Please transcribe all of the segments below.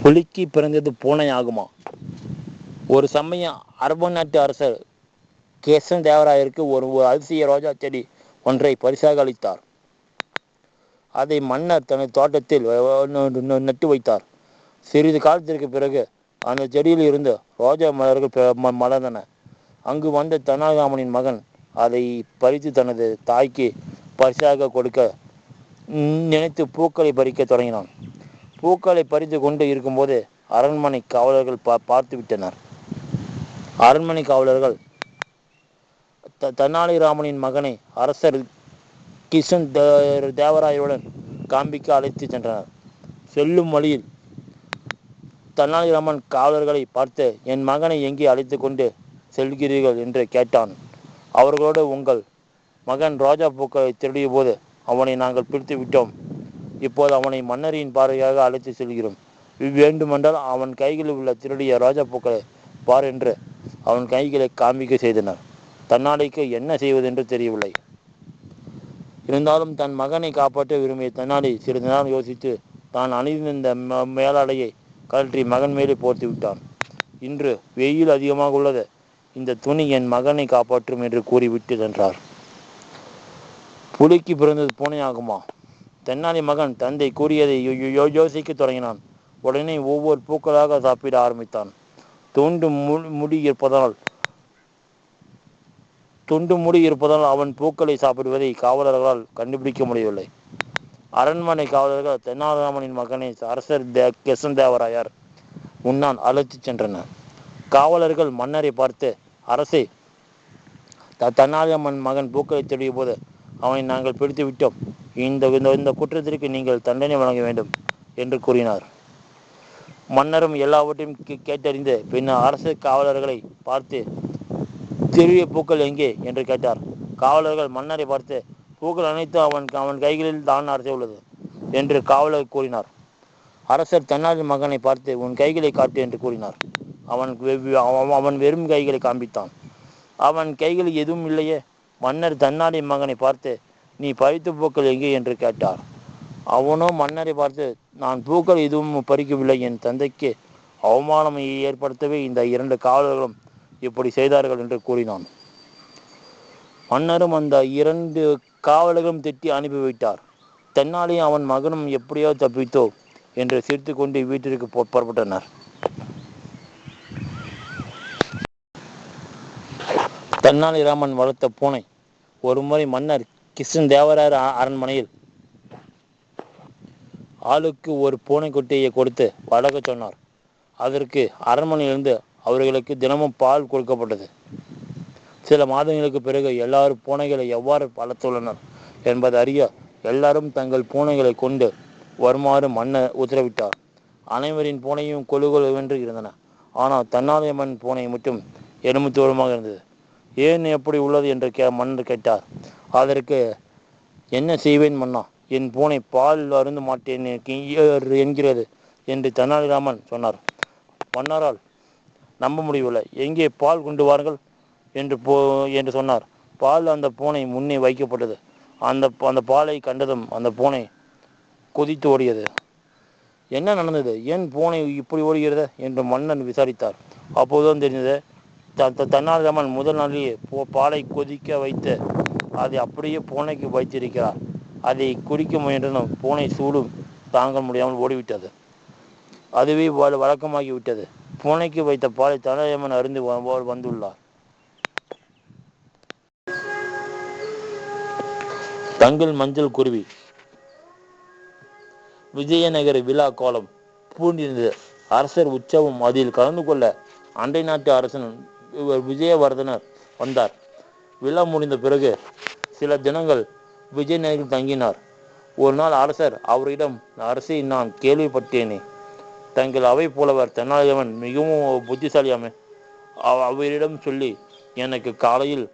புலிக்கு பிறந்தது பூனை ஆகுமா? ஒரு சமயம் அரபு நாட்டு அரசர் கேசன் தேவராயருக்கு ஒரு அதிசய ரோஜா செடி ஒன்றை பரிசாக அளித்தார். அதை மன்னர் தனது தோட்டத்தில் நட்டு வைத்தார். சிறிது காலத்திற்கு பிறகு அந்த செடியில் இருந்து ரோஜா மலர்கள் மலர்ந்தன. அங்கு வந்த தெனாலிராமனின் மகன் அதை பறித்து தனது தாய்க்கு பரிசாக கொடுக்க நினைத்து பூக்களை பறிக்க தொடங்கினான். பூக்களை பறித்து கொண்டு இருக்கும்போது அரண்மனை காவலர்கள் பார்த்து விட்டனர். அரண்மனை காவலர்கள் தெனாலிராமனின் மகனை அரசர் கிஷன் தேவராயருடன் காண்பிக்க அழைத்து சென்றனர். செல்லும் வழியில் தெனாலிராமன் காவலர்களை பார்த்து, என் மகனை எங்கே அழைத்து கொண்டு செல்கிறீர்கள் என்று கேட்டான். அவர்களோடு, உங்கள் மகன் ரோஜா பூக்களை திருடிய போது அவனை நாங்கள் பிடித்து விட்டோம். இப்போது அவனை மன்னரின் பார்வையாக அழைத்து செல்கிறோம். வேண்டுமென்றால் அவன் கைகளில் உள்ள திருடிய ரோஜா பூக்களை பார் என்று அவன் கைகளை காண்பிக்க செய்தனர். தெனாலிக்கு என்ன செய்வதென்று தெரியவில்லை. இருந்தாலும் தன் மகனை காப்பாற்ற விரும்பிய தெனாலி சிறிது நேரம் யோசித்து தான் அணிந்திருந்த மேலாடையை கழற்றி மகன் மேலே போர்த்து விட்டான். இன்று வெயில் அதிகமாக உள்ளது, இந்த துணி என் மகனை காப்பாற்றும் என்று கூறிவிட்டு சென்றார். புலிக்கு பிறந்தது பூனை ஆகுமா? தெனாலி மகன் தந்தை கூறியதை யோசிக்க தொடங்கினான். உடனே ஒவ்வொரு பூக்களாக சாப்பிட ஆரம்பித்தான். துண்டு முடி இருப்பதால் அவன் பூக்களை சாப்பிடுவதை காவலர்களால் கண்டுபிடிக்க முடியவில்லை. அரண்மனை காவலர்கள் தெனாலிராமனின் மகனை அரசர் கிஷன் தேவராயர் முன்னால் அழைத்துச் சென்றனர். காவலர்கள் மன்னரை பார்த்து, அரசே, தெனாலிராமன் மகன் பூக்களை திருடிய போது அவனை நாங்கள் பிடித்து விட்டோம். இந்த குற்றத்திற்கு நீங்கள் தண்டனை வழங்க வேண்டும் என்று கூறினார். மன்னரும் எல்லாவற்றையும் கேட்டறிந்து பின்னர் அரசு காவலர்களை பார்த்து, திருடிய பூக்கள் எங்கே என்று கேட்டார். காவலர்கள் மன்னரை பார்த்து, பூக்கள் அனைத்தும் அவன் கைகளில் தான் அரசே உள்ளது என்று காவலர் கூறினார். அரசர் தெனாலி மகனை பார்த்து, உன் கைகளை காட்டு என்று கூறினார். அவன் வெறும் கைகளை காண்பித்தான். அவன் கைகளில் எதுவும் இல்லையே. மன்னர் தெனாலி மகனை பார்த்து, நீ பறித்த பூக்கள் எங்கே என்று கேட்டார். அவனோ மன்னரை பார்த்து, நான் பூக்கள் எதுவும் பறிக்கவில்லை, என் தந்தைக்கு அவமானம் ஏற்படுத்தவே இந்த 2 காவலர்களும் இப்படி செய்தார்கள் என்று கூறினான். மன்னரும் அந்த 2 காவலர்களும் திட்டி அனுப்பிவிட்டார். தெனாலியும் அவன் மகனும் எப்படியோ தப்பித்தோ என்று சிரித்து கொண்டு வீட்டிற்கு புறப்பட்டனர். தெனாலிராமன் வளர்த்த பூனை. ஒருமுறை மன்னர் கிஷன் தேவராயர் அரண்மனையில் ஆளுக்கு ஒரு பூனைக்குட்டியை கொடுத்து வளர்க்க சொன்னார். அதற்கு அரண்மனையிலிருந்து அவர்களுக்கு தினமும் பால் கொடுக்கப்பட்டது. சில மாதங்களுக்கு பிறகு எல்லாரும் பூனைகளை எவ்வாறு வளர்த்துள்ளனர் என்பதை அறிய எல்லாரும் தங்கள் பூனைகளை கொண்டு வருமாறு மன்னர் உத்தரவிட்டார். அனைவரின் பூனையும் கொழுகொழுவென்று இருந்தன. ஆனால் தெனாலிராமன் பூனை மட்டும் எலும்பு தூரமாக இருந்தது. ஏன் எப்படி உள்ளது என்று மன்னர் கேட்டார். அதற்கு, என்ன செய்வேன் மன்னா, என் பூனை பால் அருந்த மாட்டேன் என்கிறது என்று தெனாலிராமன் சொன்னார். மன்னரால் நம்ப முடியவில்லை. எங்கே பால் கொண்டு வாருங்கள் என்று சொன்னார். பால் அந்த பூனை முன்னே வைக்கப்பட்டது. அந்த பாலை கண்டதும் அந்த பூனை கொதித்து ஓடியது. என்ன நடந்தது, ஏன் பூனை இப்படி ஓடுகிறது என்று மன்னன் விசாரித்தார். அப்போதுதான் தெரிந்தது, தெனாலிராமன் முதல் நாளிலேயே பாலை கொதிக்க வைத்து அதை அப்படியே பூனைக்கு வைத்திருக்கிறார். அதை குடிக்க முயன்றதும் பூனை சூடும் தாங்க முடியாமல் ஓடிவிட்டது. அதுவே வழக்கமாகிவிட்டது. பூனைக்கு வைத்த பாலை தெனாலிராமன் அருந்து வந்துள்ளார். தங்கள் மஞ்சள் குருவி. விஜயநகர விழா கோலம் பூண்டிருந்தது. அரசர் உற்சவம் அதில் கலந்து கொள்ள அண்டை நாட்டு அரசன் விஜயவர்தனர் வந்தார். விழா முடிந்த பிறகு சில தினங்கள் விஜயநகரில் தங்கினார். ஒரு நாள் அரசர் அவரிடம், அரசே, நான் கேள்விப்பட்டேனே, தங்கள் அவை புலவர் தெனாலிராமன் மிகவும் புத்திசாலியாமே. அவரிடம் சொல்லி எனக்கு காலையில்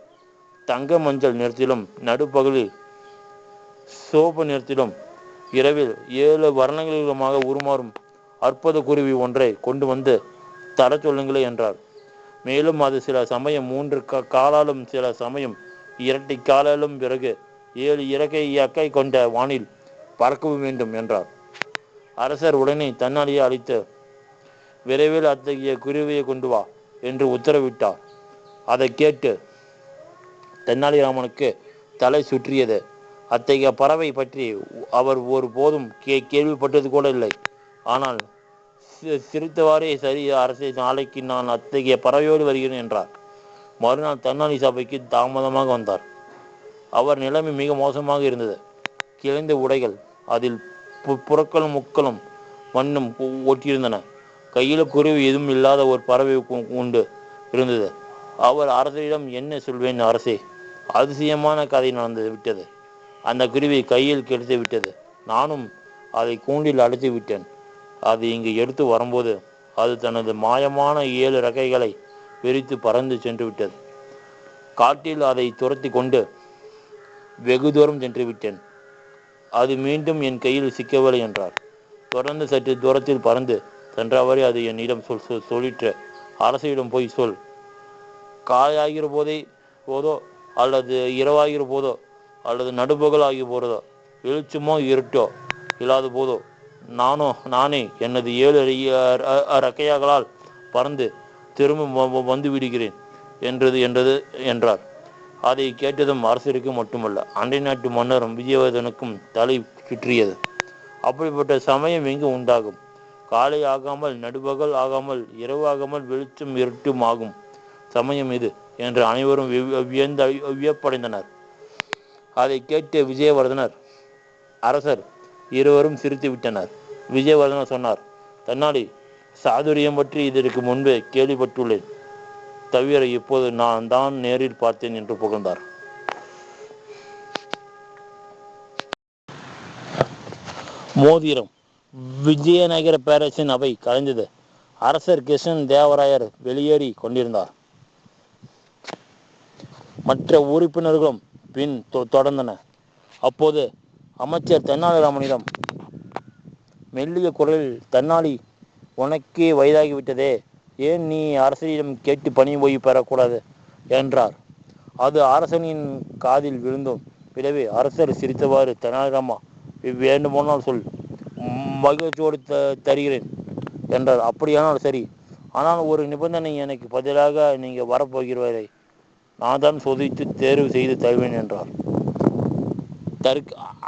தங்க மஞ்சள் நிறத்திலும் நடுப்பகலில் சோப்பு நிறத்திலும் இரவில் 7 வர்ணங்களிலுமாக உருமாறும் அற்புத குருவி ஒன்றை கொண்டு வந்து தர சொல்லுங்களே என்றார். மேலும் அது சில சமயம் 3 காலாலும் சில சமயம் 2 காலாலும் பிறகு 7 இறக்கை கொண்ட வானில் பறக்கவும் வேண்டும் என்றார். அரசர் உடனே தெனாலியை அழைத்து விரைவில் அத்தகைய குருவியை கொண்டு வா என்று உத்தரவிட்டார். அதை கேட்டு தென்னாலிராமனுக்கு தலை சுற்றியது. அத்தகைய பறவை பற்றி அவர் ஒரு போதும் கேள்விப்பட்டது கூட இல்லை. ஆனால் சிரித்தவாறே, சரி அரசே, நாளைக்கு நான் அத்தகைய பறவையோடு வருகிறேன் என்றார். மறுநாள் தென்னாலி சபைக்கு தாமதமாக வந்தார். அவர் நிலைமை மிக மோசமாக இருந்தது. கிழிந்த உடைகள், அதில் புறக்களும் முக்களும் மண்ணும் ஒட்டியிருந்தன. கையில் குருவி எதுவும் இல்லாத ஒரு பறவை உண்டு இருந்தது. அவர் அரசரிடம், என்ன சொல்வேன் அரசே, அதிசயமான கதை நடந்து விட்டது. அந்த குருவி கையில் கிடைத்து விட்டது. நானும் அதை கூண்டில் அடைத்து விட்டேன். அது இங்கு எடுத்து வரும்போது அது தனது மாயமான 7 ரெக்கைகளை விரித்து பறந்து சென்று விட்டது. காட்டில் அதை துரத்தி கொண்டு வெகு தூரம் சென்று விட்டேன். அது மீண்டும் என் கையில் சிக்கவில்லை என்றார். தொடர்ந்து சற்று தூரத்தில் பறந்து சென்றவரை அது என்னிடம் சொல்லிற்று, அரசிடம் போய் சொல், காலையாகிற போதோ அல்லது இரவாகிற போதோ அல்லது நடுபகல் ஆகி போறதோ வெளிச்சமோ இருட்டோ இல்லாத போதோ நானே எனது 7 ரெக்கையாகளால் பறந்து திரும்ப வந்து விடுகிறேன் என்றார். அதை கேட்டதும் அரசருக்கு மட்டுமல்ல, அண்டை நாட்டு மன்னரும் விஜயவர்தனுக்கும் தலை சுற்றியது. அப்படிப்பட்ட சமயம் எங்கு உண்டாகும்? காலை ஆகாமல் நடுபகல் ஆகாமல் இரவு ஆகாமல் வெளிச்சம் இருட்டும் ஆகும் சமயம் இது என்று அனைவரும் வியப்படைந்தனர். அதை கேட்டு விஜயவர்தனர் அரசர் இருவரும் சிரித்து விட்டனர். விஜயவர்தனர் சொன்னார், தன்னாடி சாதுரியம் பற்றி இதற்கு முன்பே கேள்விப்பட்டுள்ளேன், தவிர இப்போது நான் தான் நேரில் பார்த்தேன் என்று புகழ்ந்தார். மோதிரம். விஜயநகர பேரரசின் அவை கலைந்தது. அரசர் கிருஷ்ணன் தேவராயர் வெளியேறி கொண்டிருந்தார். மற்ற உறுப்பினர்களும் பின் தொடர்ந்தனர். அப்போது அமைச்சர் தெனாலிராமனிடம் மெல்லிய குரலில், தென்னாலி, உனக்கே வயதாகிவிட்டதே, ஏன் நீ அரசரிடம் கேட்டு பணி ஓய்வு பெறக்கூடாது என்றார். அது அரசனின் காதில் விழுந்தும் விடவே அரசர் சிரித்தவாறு, தெனாலிராமா, வேண்டுமானால் சொல், மகிழ்ச்சியோடு தருகிறேன் என்றார். அப்படியானால் சரி, ஆனால் ஒரு நிபந்தனை, எனக்கு பதிலாக நீங்க வரப்போகிறவரை நான் தான் சோதித்து தேர்வு செய்து தருவேன் என்றார்.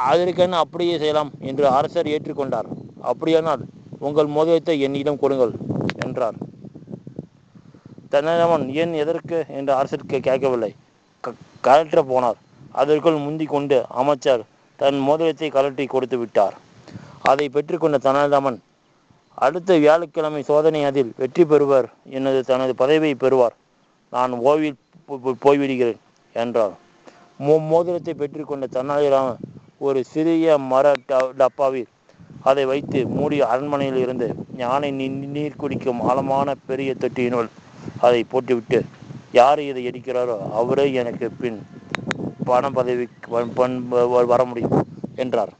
அதற்கென அப்படியே செய்யலாம் என்று அரசர் ஏற்றுக்கொண்டார். அப்படியானால் உங்கள் மோதிரத்தை என்னிடம் கொடுங்கள் என்றார். தெனாலிராமன் ஏன், எதற்கு என்று அரசருக்கு கேட்கவில்லை. கலற்ற போனார். அதற்குள் முந்தி கொண்டு அமைச்சர் தன் மோதிரத்தை கலற்றி கொடுத்து விட்டார். அதை பெற்றுக்கொண்ட தெனாலிராமன், அடுத்த வியாழக்கிழமை சோதனை, அதில் வெற்றி பெறுவர் தனது பதவியை பெறுவார், நான் ஓய்வில் போய்விடுகிறேன் என்றார். மோதிரத்தை பெற்றுக்கொண்ட தெனாலிராமன் ஒரு சிறிய மர டப்பாவில் அதை வைத்து மூடி அரண்மனையில் இருந்து யானை நீர் குடிக்கும் ஆழமான பெரிய தொட்டியினுள் அதை போட்டுவிட்டு, யார் இதை எடுக்கிறாரோ அவரே எனக்கு பின் பண பதவி வர முடியும் என்றார்.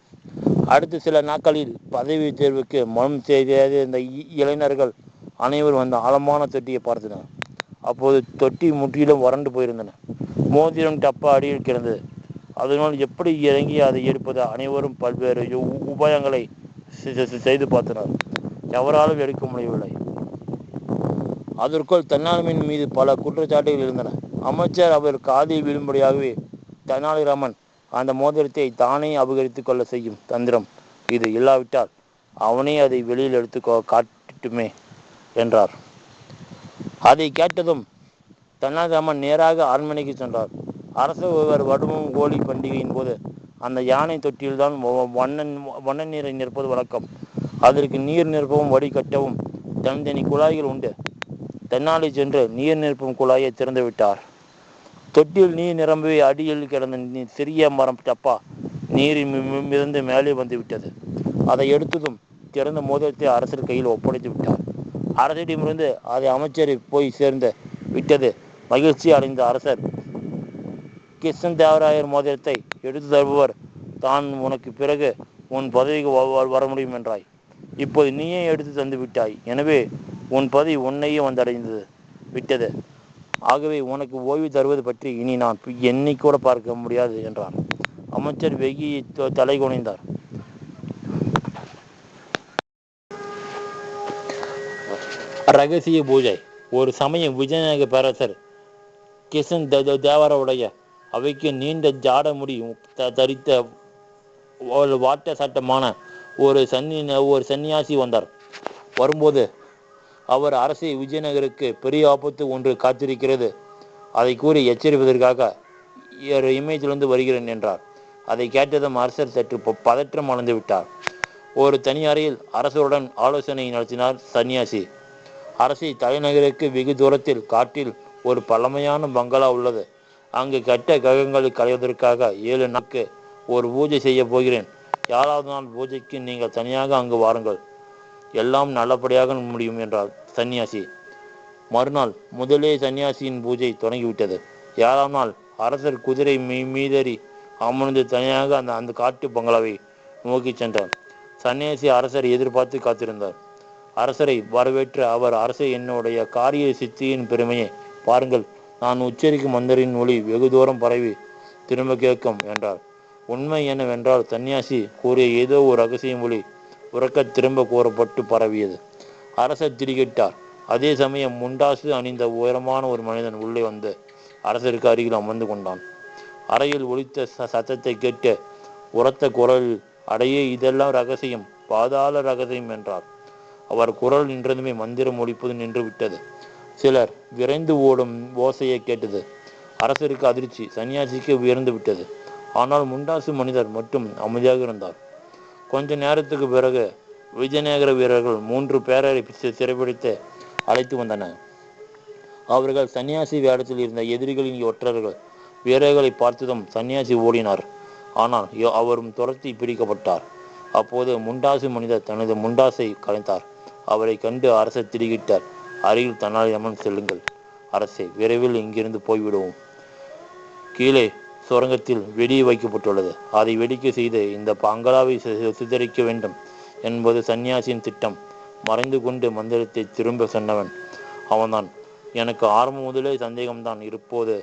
அடுத்த சில நாட்களில் பதவி தேர்வுக்கு மனம் செய்த இந்த இளைஞர்கள் அனைவரும் அந்த ஆழமான தொட்டியை பார்த்தனர். அப்போது தொட்டி முற்றிலும் வறண்டு போயிருந்தன. மோதிரம் டப்பா அடியில் கிடந்தது. அதனால் எப்படி இறங்கி அதை எடுப்பது? அனைவரும் பல்வேறு உபாயங்களை செய்து பார்த்தனர். எவராலும் எடுக்க முடியவில்லை. அதற்குள் தெனாலிராமன் மீது பல குற்றச்சாட்டுகள் இருந்தன. அமைச்சர் அவர் காதில் விழும்படியாகவே, தெனாலிராமன் அந்த மோதிரத்தை தானே அபகரித்து கொள்ள செய்யும் தந்திரம் இது, இல்லாவிட்டால் அவனே அதை வெளியில் எடுத்து காட்டட்டுமே என்றார். அதை கேட்டதும் தெனாலிராமன் நேராக அரண்மனைக்கு சென்றார். அரசர் ஒருவர் வடுமும் கோழி பண்டிகையின் போது அந்த யானை தொட்டியில்தான் வண்ண நீரை நிற்பது வழக்கம். அதற்கு நீர் நிரப்பவும் வடிகட்டவும் தனித்தனி குழாய்கள் உண்டு. தென்னாலி சென்று நீர் நிரப்பும் குழாயை திறந்து விட்டார். தொட்டியில் நீர் நிரம்பி அடியில் கிடந்த சிறிய மரம் டப்பா நீரில் மிதந்து மேலே வந்து விட்டது. அதை எடுத்ததும் திறந்த மோதிரத்தை அரசர் கையில் ஒப்படைத்து விட்டார். அரசரிடமிருந்து அதை அமைச்சரை போய் சேர்ந்து விட்டது. மகிழ்ச்சி அடைந்த அரசர், கிருஷ்ணன் தேவராயர் மோதிரத்தை எடுத்து தருபவர் தான் உனக்கு பிறகு உன் பதவிக்கு வர முடியும் என்றாய். இப்போது நீயே எடுத்து தந்து விட்டாய். எனவே உன் பதவி உன்னையே வந்தடைந்தது விட்டது. ஆகவே உனக்கு ஓய்வு தருவது பற்றி இனி நான் என்னை கூட பார்க்க முடியாது என்றார். அமைச்சர் வெகி தலை குனிந்தார். ரகசிய பூஜை. ஒரு சமயம் விஜயநகர பேரரசர் கிஷன் தேவராவுடைய அவைக்கு நீண்ட ஜாட முடி தரித்த வாட்ட சட்டமான ஒரு சன்னியாசி வந்தார். வரும்போது அவர் அரசே, விஜயநகருக்கு பெரிய ஆபத்து ஒன்று காத்திருக்கிறது, அதை கூறி எச்சரிப்பதற்காக இமயத்திலிருந்து வருகிறேன் என்றார். அதை கேட்டதும் அரசர் சற்று பதற்றம் அடைந்து விட்டார். ஒரு தனி அறையில் அரசருடன் ஆலோசனை நடத்தினார் சன்னியாசி. அரசை, தலைநகருக்கு வெகு தூரத்தில் காட்டில் ஒரு பழமையான பங்களா உள்ளது. அங்கு கட்ட கிரகங்களை களைவதற்காக 7 நாட்கு ஒரு பூஜை செய்ய போகிறேன். 7வது நாள் பூஜைக்கு நீங்கள் தனியாக அங்கு வாருங்கள். எல்லாம் நல்லபடியாக முடியும் என்றார் சன்னியாசி. மறுநாள் முதலே சன்னியாசியின் பூஜை தொடங்கிவிட்டது. 7ஆம் நாள் அரசர் குதிரை மீதறி அமர்ந்து தனியாக அந்த காட்டு பங்களாவை நோக்கி சென்றார். சன்னியாசி அரசரை எதிர்பார்த்து காத்திருந்தார். அரசரை வரவேற்ற அவர், அரசே, என்னுடைய காரிய சித்தியின் பெருமையை பாருங்கள். நான் உச்சரிக்கும் மந்திரின் ஒளி வெகு தூரம் பரவி திரும்ப கேட்கும் என்றார். உண்மை என்னவென்றால் சன்னியாசி கூறிய ஏதோ ஒரு ரகசிய மொழி உறக்க திரும்ப கூறப்பட்டு பரவியது. அரசர் திடுக்கிட்டார். அதே சமயம் முண்டாசு அணிந்த உயரமான ஒரு மனிதன் உள்ளே வந்து அரசருக்கு அருகில் அமர்ந்து கொண்டான். அறையில் ஒலித்த சத்தத்தை கேட்டு உரத்த குரலில், அடையே, இதெல்லாம் ரகசியம், பாதாள ரகசியம் என்றார். அவர் குரல் நின்றதுமே மந்திரம் ஒலிப்பது நின்று விட்டது. சிலர் விரைந்து ஓடும் ஓசையை கேட்டது. அரசருக்கு அதிர்ச்சி. சன்னியாசிக்கு உயர்ந்து விட்டது. ஆனால் முண்டாசு மனிதர் மட்டும் அமைதியாக இருந்தார். கொஞ்ச நேரத்துக்கு பிறகு விஜயநகர வீரர்கள் 3 பேரை சிறைப்பிடித்து அழைத்து வந்தனர். அவர்கள் சன்னியாசி வேடத்தில் இருந்த எதிரிகளின் ஒற்றர்கள். வீரர்களை பார்த்ததும் சன்னியாசி ஓடினார். ஆனால் அவரும் துரத்தி பிடிக்கப்பட்டார். அப்போது முண்டாசு மனிதர் தனது முண்டாசை கலைத்தார். அவரை கண்டு அரசர் திடுக்கிட்டார். அருகில் தெனாலிராமன், செல்லுங்கள் அரசே, விரைவில் இங்கிருந்து போய்விடுவோம். கீழே சுரங்கத்தில் வெடி வைக்கப்பட்டுள்ளது. அதை வெடிக்க செய்து இந்த பங்களாவை சிதறிக்க வேண்டும் என்பது சன்னியாசியின் திட்டம். மறைந்து கொண்டு மந்திரத்தை திரும்ப சொன்னவன் அவன்தான். எனக்கு ஆரம்பம் முதலே சந்தேகம்தான். இப்போது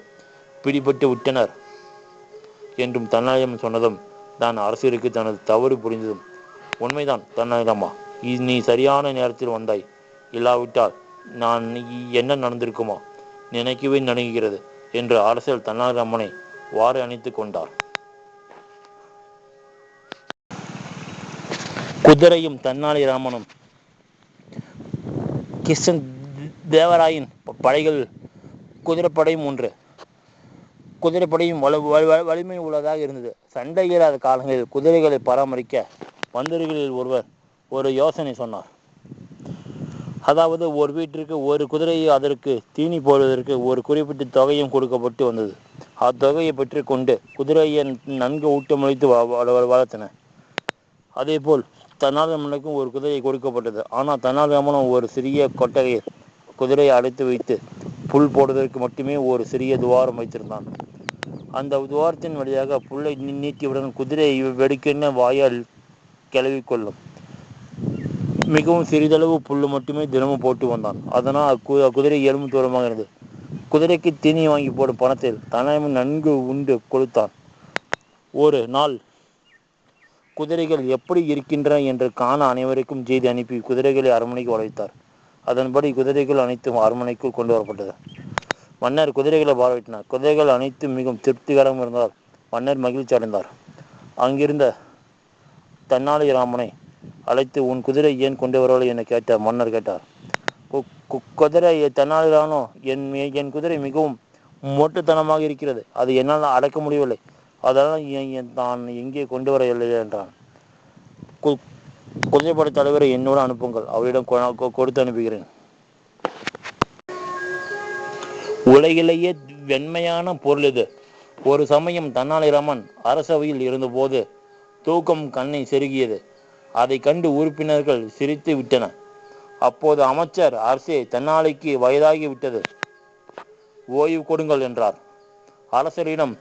பிடிபட்டு விட்டனர் என்றும் தெனாலிராமன் சொன்னதும் தான் அரசருக்கு தனது தவறு புரிந்ததும், உண்மைதான் தெனாலிராமா, நீ சரியான நேரத்தில் வந்தாய். இல்லாவிட்டால் நான் என்ன நடந்திருக்குமா, நினைக்கவே நடுங்குகிறது என்று அரசர் தெனாலிராமனை வாரி அணைத்து கொண்டார். குதிரையும் தெனாலிராமனும். கிருஷ்ண தேவராயின் படைகள் குதிரைப்படையும் ஒன்று. குதிரைப்படையும் வலிமை உள்ளதாக இருந்தது. சண்டை இல்லாத காலங்களில் குதிரைகளை பராமரிக்க மந்திரிகளில் ஒருவர் ஒரு யோசனை சொன்னார். அதாவது, ஒரு வீட்டிற்கு ஒரு குதிரையை அதற்கு தீனி போடுவதற்கு ஒரு குறிப்பிட்ட தொகையும் கொடுக்கப்பட்டு வந்தது. அத்தொகையை பெற்று கொண்டு குதிரையை நன்கு ஊட்டமளித்து வளர்த்தன. அதே போல் தெனாலிராமனுக்கும் ஒரு குதிரை கொடுக்கப்பட்டது. ஆனால் தெனாலிராமனும் ஒரு சிறிய கொட்டகையில் குதிரையை அடைத்து வைத்து புல் போடுவதற்கு மட்டுமே ஒரு சிறிய துவாரம் வைத்திருந்தான். அந்த துவாரத்தின் வழியாக புல்லை நீட்டியவுடன் குதிரை வெடிக்கென வாயால் கிளவிக்கொள்ளும். மிகவும் சிறிதளவு புல்லு மட்டுமே தினமும் போட்டு வந்தான். அதனால் குதிரை எலும்பு தூரமாக இருந்தது. குதிரைக்கு தீனி வாங்கி போடும் பணத்தில் தெனாலிராமன் நன்கு உண்டு கொளுத்தான். ஒரு நாள் குதிரைகள் எப்படி இருக்கின்றன என்று காண அனைவருக்கும் செய்தி அனுப்பி குதிரைகளை அரண்மனைக்கு வரவைத்தார். அதன்படி குதிரைகள் அனைத்தும் அரண்மனைக்குள் கொண்டு வரப்பட்டது. மன்னர் குதிரைகளை பார்வையிட்டார். குதிரைகள் அனைத்தும் மிகவும் திருப்திகரமாக இருந்தால் மன்னர் மகிழ்ச்சி அடைந்தார். அங்கிருந்த தெனாலிராமனை அழைத்து, உன் குதிரை ஏன் கொண்டு வரவில்லை என மன்னர் கேட்டார். குதிரை தெனாலிராமனோ, என் குதிரை மிகவும் மொட்டுத்தனமாக இருக்கிறது, அது என்னால் அடக்க முடியவில்லை, அதனால் நான் எங்கே கொண்டு வரவில்லை என்றான். குதிரைப்படை தலைவரை என்னோடு அனுப்புங்கள், அவரிடம் கொடுத்து அனுப்புகிறேன். உலகிலேயே வெண்மையான பொருள் இது. ஒரு சமயம் தெனாலிராமன் அரசவையில் இருந்தபோது தூக்கம் கண்ணை செருகியது. அதை கண்டு உறுப்பினர்கள் சிரித்து விட்டனர். அப்போது அமைச்சர், அரசே, தெனாலிக்கு வயதாகி விட்டது, ஓய்வு கொடுங்கள் என்றார். அரசரிடம்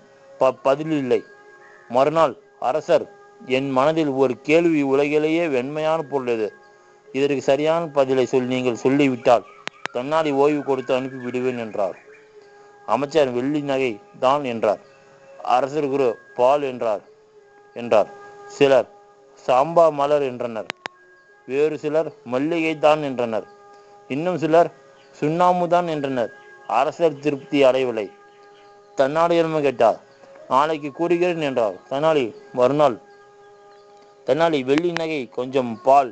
பதில் இல்லை. மறுநாள் அரசர், என் மனதில் ஒரு கேள்வி, உலகிலேயே வெண்மையான பொருள் எது? இதற்கு சரியான பதிலை நீங்கள் சொல்லிவிட்டால் தெனாலி ஓய்வு கொடுத்து அனுப்பி விடுவேன் என்றார். அமைச்சர், வெள்ளி நகை தான் என்றார். அரசர் குரு, பால் என்றார். சிலர் சாம்பா மலர் என்றனர். வேறு சிலர் மல்லிகை தான் என்றனர். இன்னும் சிலர் சுண்ணாம்புதான் என்றனர். அரசர் திருப்தி அடையவில்லை. தென்னாலியிடம் கேட்டார். நாளைக்கு கூறுகிறேன் என்றார். மறுநாள் தென்னாலி வெள்ளி நகை, கொஞ்சம் பால்,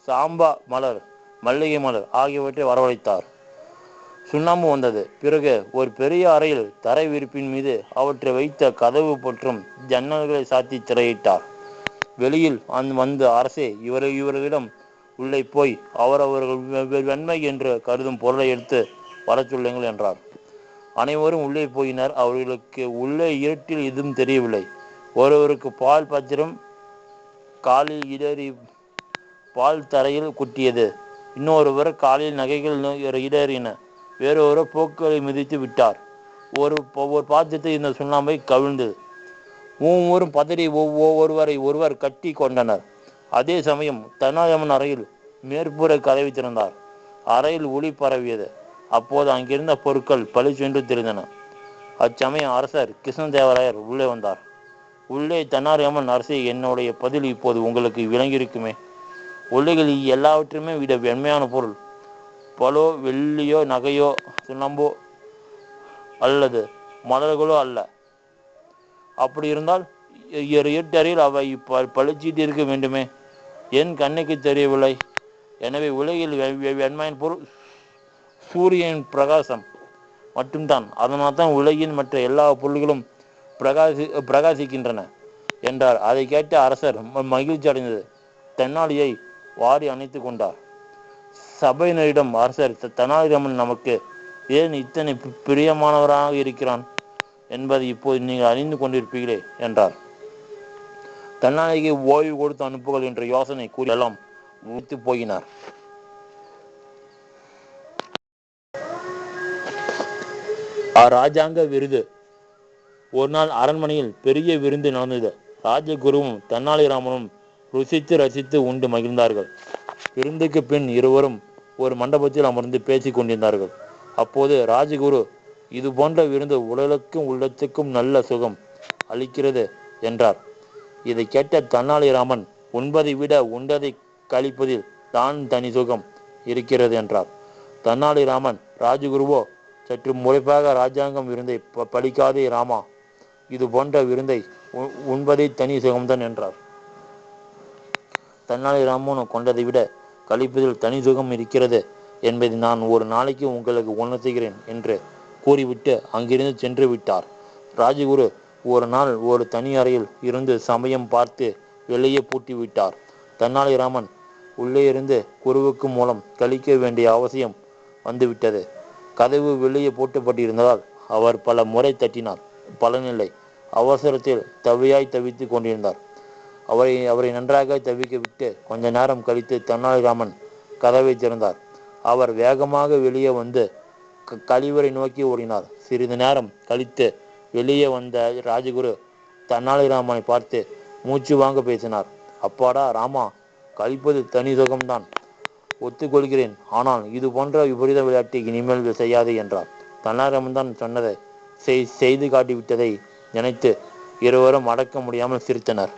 சாம்பா மலர், மல்லிகை மலர் ஆகியவற்றை வரவழைத்தார். சுண்ணாம்பு வந்தது. பிறகு ஒரு பெரிய அறையில் தரை விரிப்பின் மீது அவற்றை வைத்த கதவு மற்றும் ஜன்னல்களை சாத்தி திரையிட்டார். வெளியில் வந்த அரசே, இவர்களிடம் உள்ளே போய் அவரவர்கள் வெண்மை என்று கருதும் பொருளை எடுத்து வர சொல்லுங்கள் என்றார். அனைவரும் உள்ளே போயினர். அவர்களுக்கு உள்ளே இருட்டில் எதுவும் தெரியவில்லை. ஒருவருக்கு பால் பாத்திரம் காலில் இடறி பால் தரையில் குட்டியது. இன்னொருவர் காலில் நகைகள் இடறின. வேறொரு போக்குகளை மிதித்து விட்டார். ஒரு பாத்திரத்தை இந்த சுண்ணாம்பை கவிழ்ந்தது. மூவரும் பதறி ஒருவர் கட்டி கொண்டனர். அதே சமயம் தெனாலிராமன் அறையில் மேற்புற கதவை திறந்தார். அறையில் ஒளி பரவியது. அப்போது அங்கிருந்த பொருட்கள் பளிச்சென்று தெரிந்தன. அச்சமயம் அரசர் கிருஷ்ணதேவராயர் உள்ளே வந்தார். உள்ளே தெனாலிராமன், அரசே, என்னுடைய பதில் இப்போது உங்களுக்கு விளங்கியிருக்குமே. உள்ளைகள் எல்லாவற்றையுமே விட வெண்மையான பொருள் பலோ, வெள்ளியோ, நகையோ, சுண்ணாம்போ அல்லது மலர்களோ அல்ல. அப்படி இருந்தால் இருட்டறையில் அவை பளிச்சிட்டு இருக்க வேண்டுமே. என் கண்ணுக்கு தெரியவில்லை. எனவே உலகில் வெண்மையின் பொருள் சூரியன் பிரகாசம் மட்டும்தான். அதனால் தான் உலகின் மற்ற எல்லா பொருள்களும் பிரகாசிக்கின்றன என்றார். அதை கேட்ட அரசர் மகிழ்ச்சி அடைந்தது. தென்னாலியை வாரி அணைத்து கொண்டார். சபையினரிடம், அரசர், தெனாலிராமன் நமக்கு ஏன் இத்தனை பிரியமானவராக இருக்கிறான் என்பதை இப்போது நீங்கள் அறிந்து கொண்டிருப்பீர்களே என்றார். தென்னாலிக்கு ஓய்வு கொடுத்து அனுப்புகள் என்ற யோசனை கூறி எல்லாம் ஊத்து போயினார். ராஜாங்க விருது. ஒரு நாள் அரண்மனையில் பெரிய விருந்து நடந்தது. ராஜகுருவும் தெனாலிராமனும் ருசித்து ரசித்து உண்டு மகிழ்ந்தார்கள். விருந்துக்கு பின் இருவரும் ஒரு மண்டபத்தில் அமர்ந்து பேசிக் கொண்டிருந்தார்கள். அப்போது ராஜகுரு, இது போன்ற விருந்து உடலுக்கும் உள்ளத்துக்கும் நல்ல சுகம் அளிக்கிறது என்றார். இதை கேட்ட தெனாலிராமன், உண்பதை விட உண்டதை கழிப்பதில் தான் தனி சுகம் இருக்கிறது என்றார். தெனாலிராமன், ராஜகுருவோ சற்று முறைப்பாக, ராஜாங்கம் விருந்தை படிக்காதே ராமா, இது போன்ற விருந்தை உண்பதை தனி சுகம்தான் என்றார். தெனாலிராமன், கொண்டதை விட கழிப்பதில் தனி சுகம் இருக்கிறது என்பதை நான் ஒரு நாளைக்கு உங்களுக்கு உணர்த்துகிறேன் என்று கூறிவிட்டு அங்கிருந்து சென்று விட்டார். ராஜகுரு ஒரு நாள் ஒரு தனி அறையில் இருந்து சமயம் பார்த்து வெளியே பூட்டி விட்டார். தெனாலிராமன் உள்ளே இருந்து குருவுக்கு மூலம் கழிக்க வேண்டிய அவசியம் வந்துவிட்டது. கதவு வெளியே போட்டப்பட்டிருந்ததால் அவர் பல முறை தட்டினார். பலனில்லை. அவசரத்தில் தவித்து கொண்டிருந்தார். அவரை நன்றாக தவிக்க விட்டு கொஞ்ச நேரம் கழித்து தெனாலிராமன் கதவை திறந்தார். அவர் வேகமாக வெளியே வந்து கழிவறை நோக்கி ஓடினார். சிறிது நேரம் கழித்து வெளியே வந்த ராஜகுரு தெனாலிராமனை பார்த்து மூச்சு வாங்க பேசினார். அப்பாடா ராமா, கழிப்பது தனி சுகம்தான், ஒத்துக்கொள்கிறேன். ஆனால் இது போன்ற விபரீத விளையாட்டை இனிமேல் செய்யாதே என்றார். தெனாலிராமன் தான் சொன்னதை செய்து காட்டிவிட்டதை நினைத்து இருவரும் அடக்க முடியாமல் சிரித்தனர்.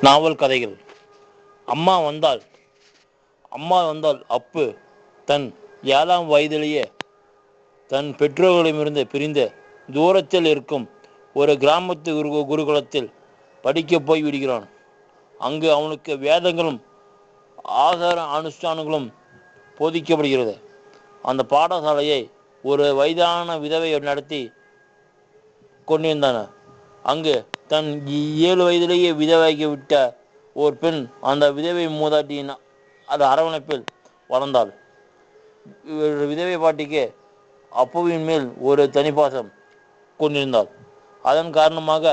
நாவல் கதைகள். அம்மா வந்தால் அப்பு தன் 7ஆம் வயதிலேயே தன் பெற்றோர்களிடமிருந்து பிரிந்து தூரத்தில் இருக்கும் ஒரு கிராமத்து குருகுலத்தில் படிக்க போய் விடுகிறான். அங்கு அவனுக்கு வேதங்களும் ஆசார அனுஷ்டானங்களும் போதிக்கப்படுகிறது. அந்த பாடசாலையை ஒரு வயதான விதவை நடத்தி கொண்டிருந்தன. அங்கு தன் 7 வயதிலேயே விதவாகிவிட்ட ஒரு பெண் அந்த விதவை மூதாட்டியின் அரவணைப்பில் வளர்ந்தாள். விதவை பாட்டிக்கு அப்புவின் மேல் ஒரு தனிப்பாசம் கொண்டிருந்தாள். அதன் காரணமாக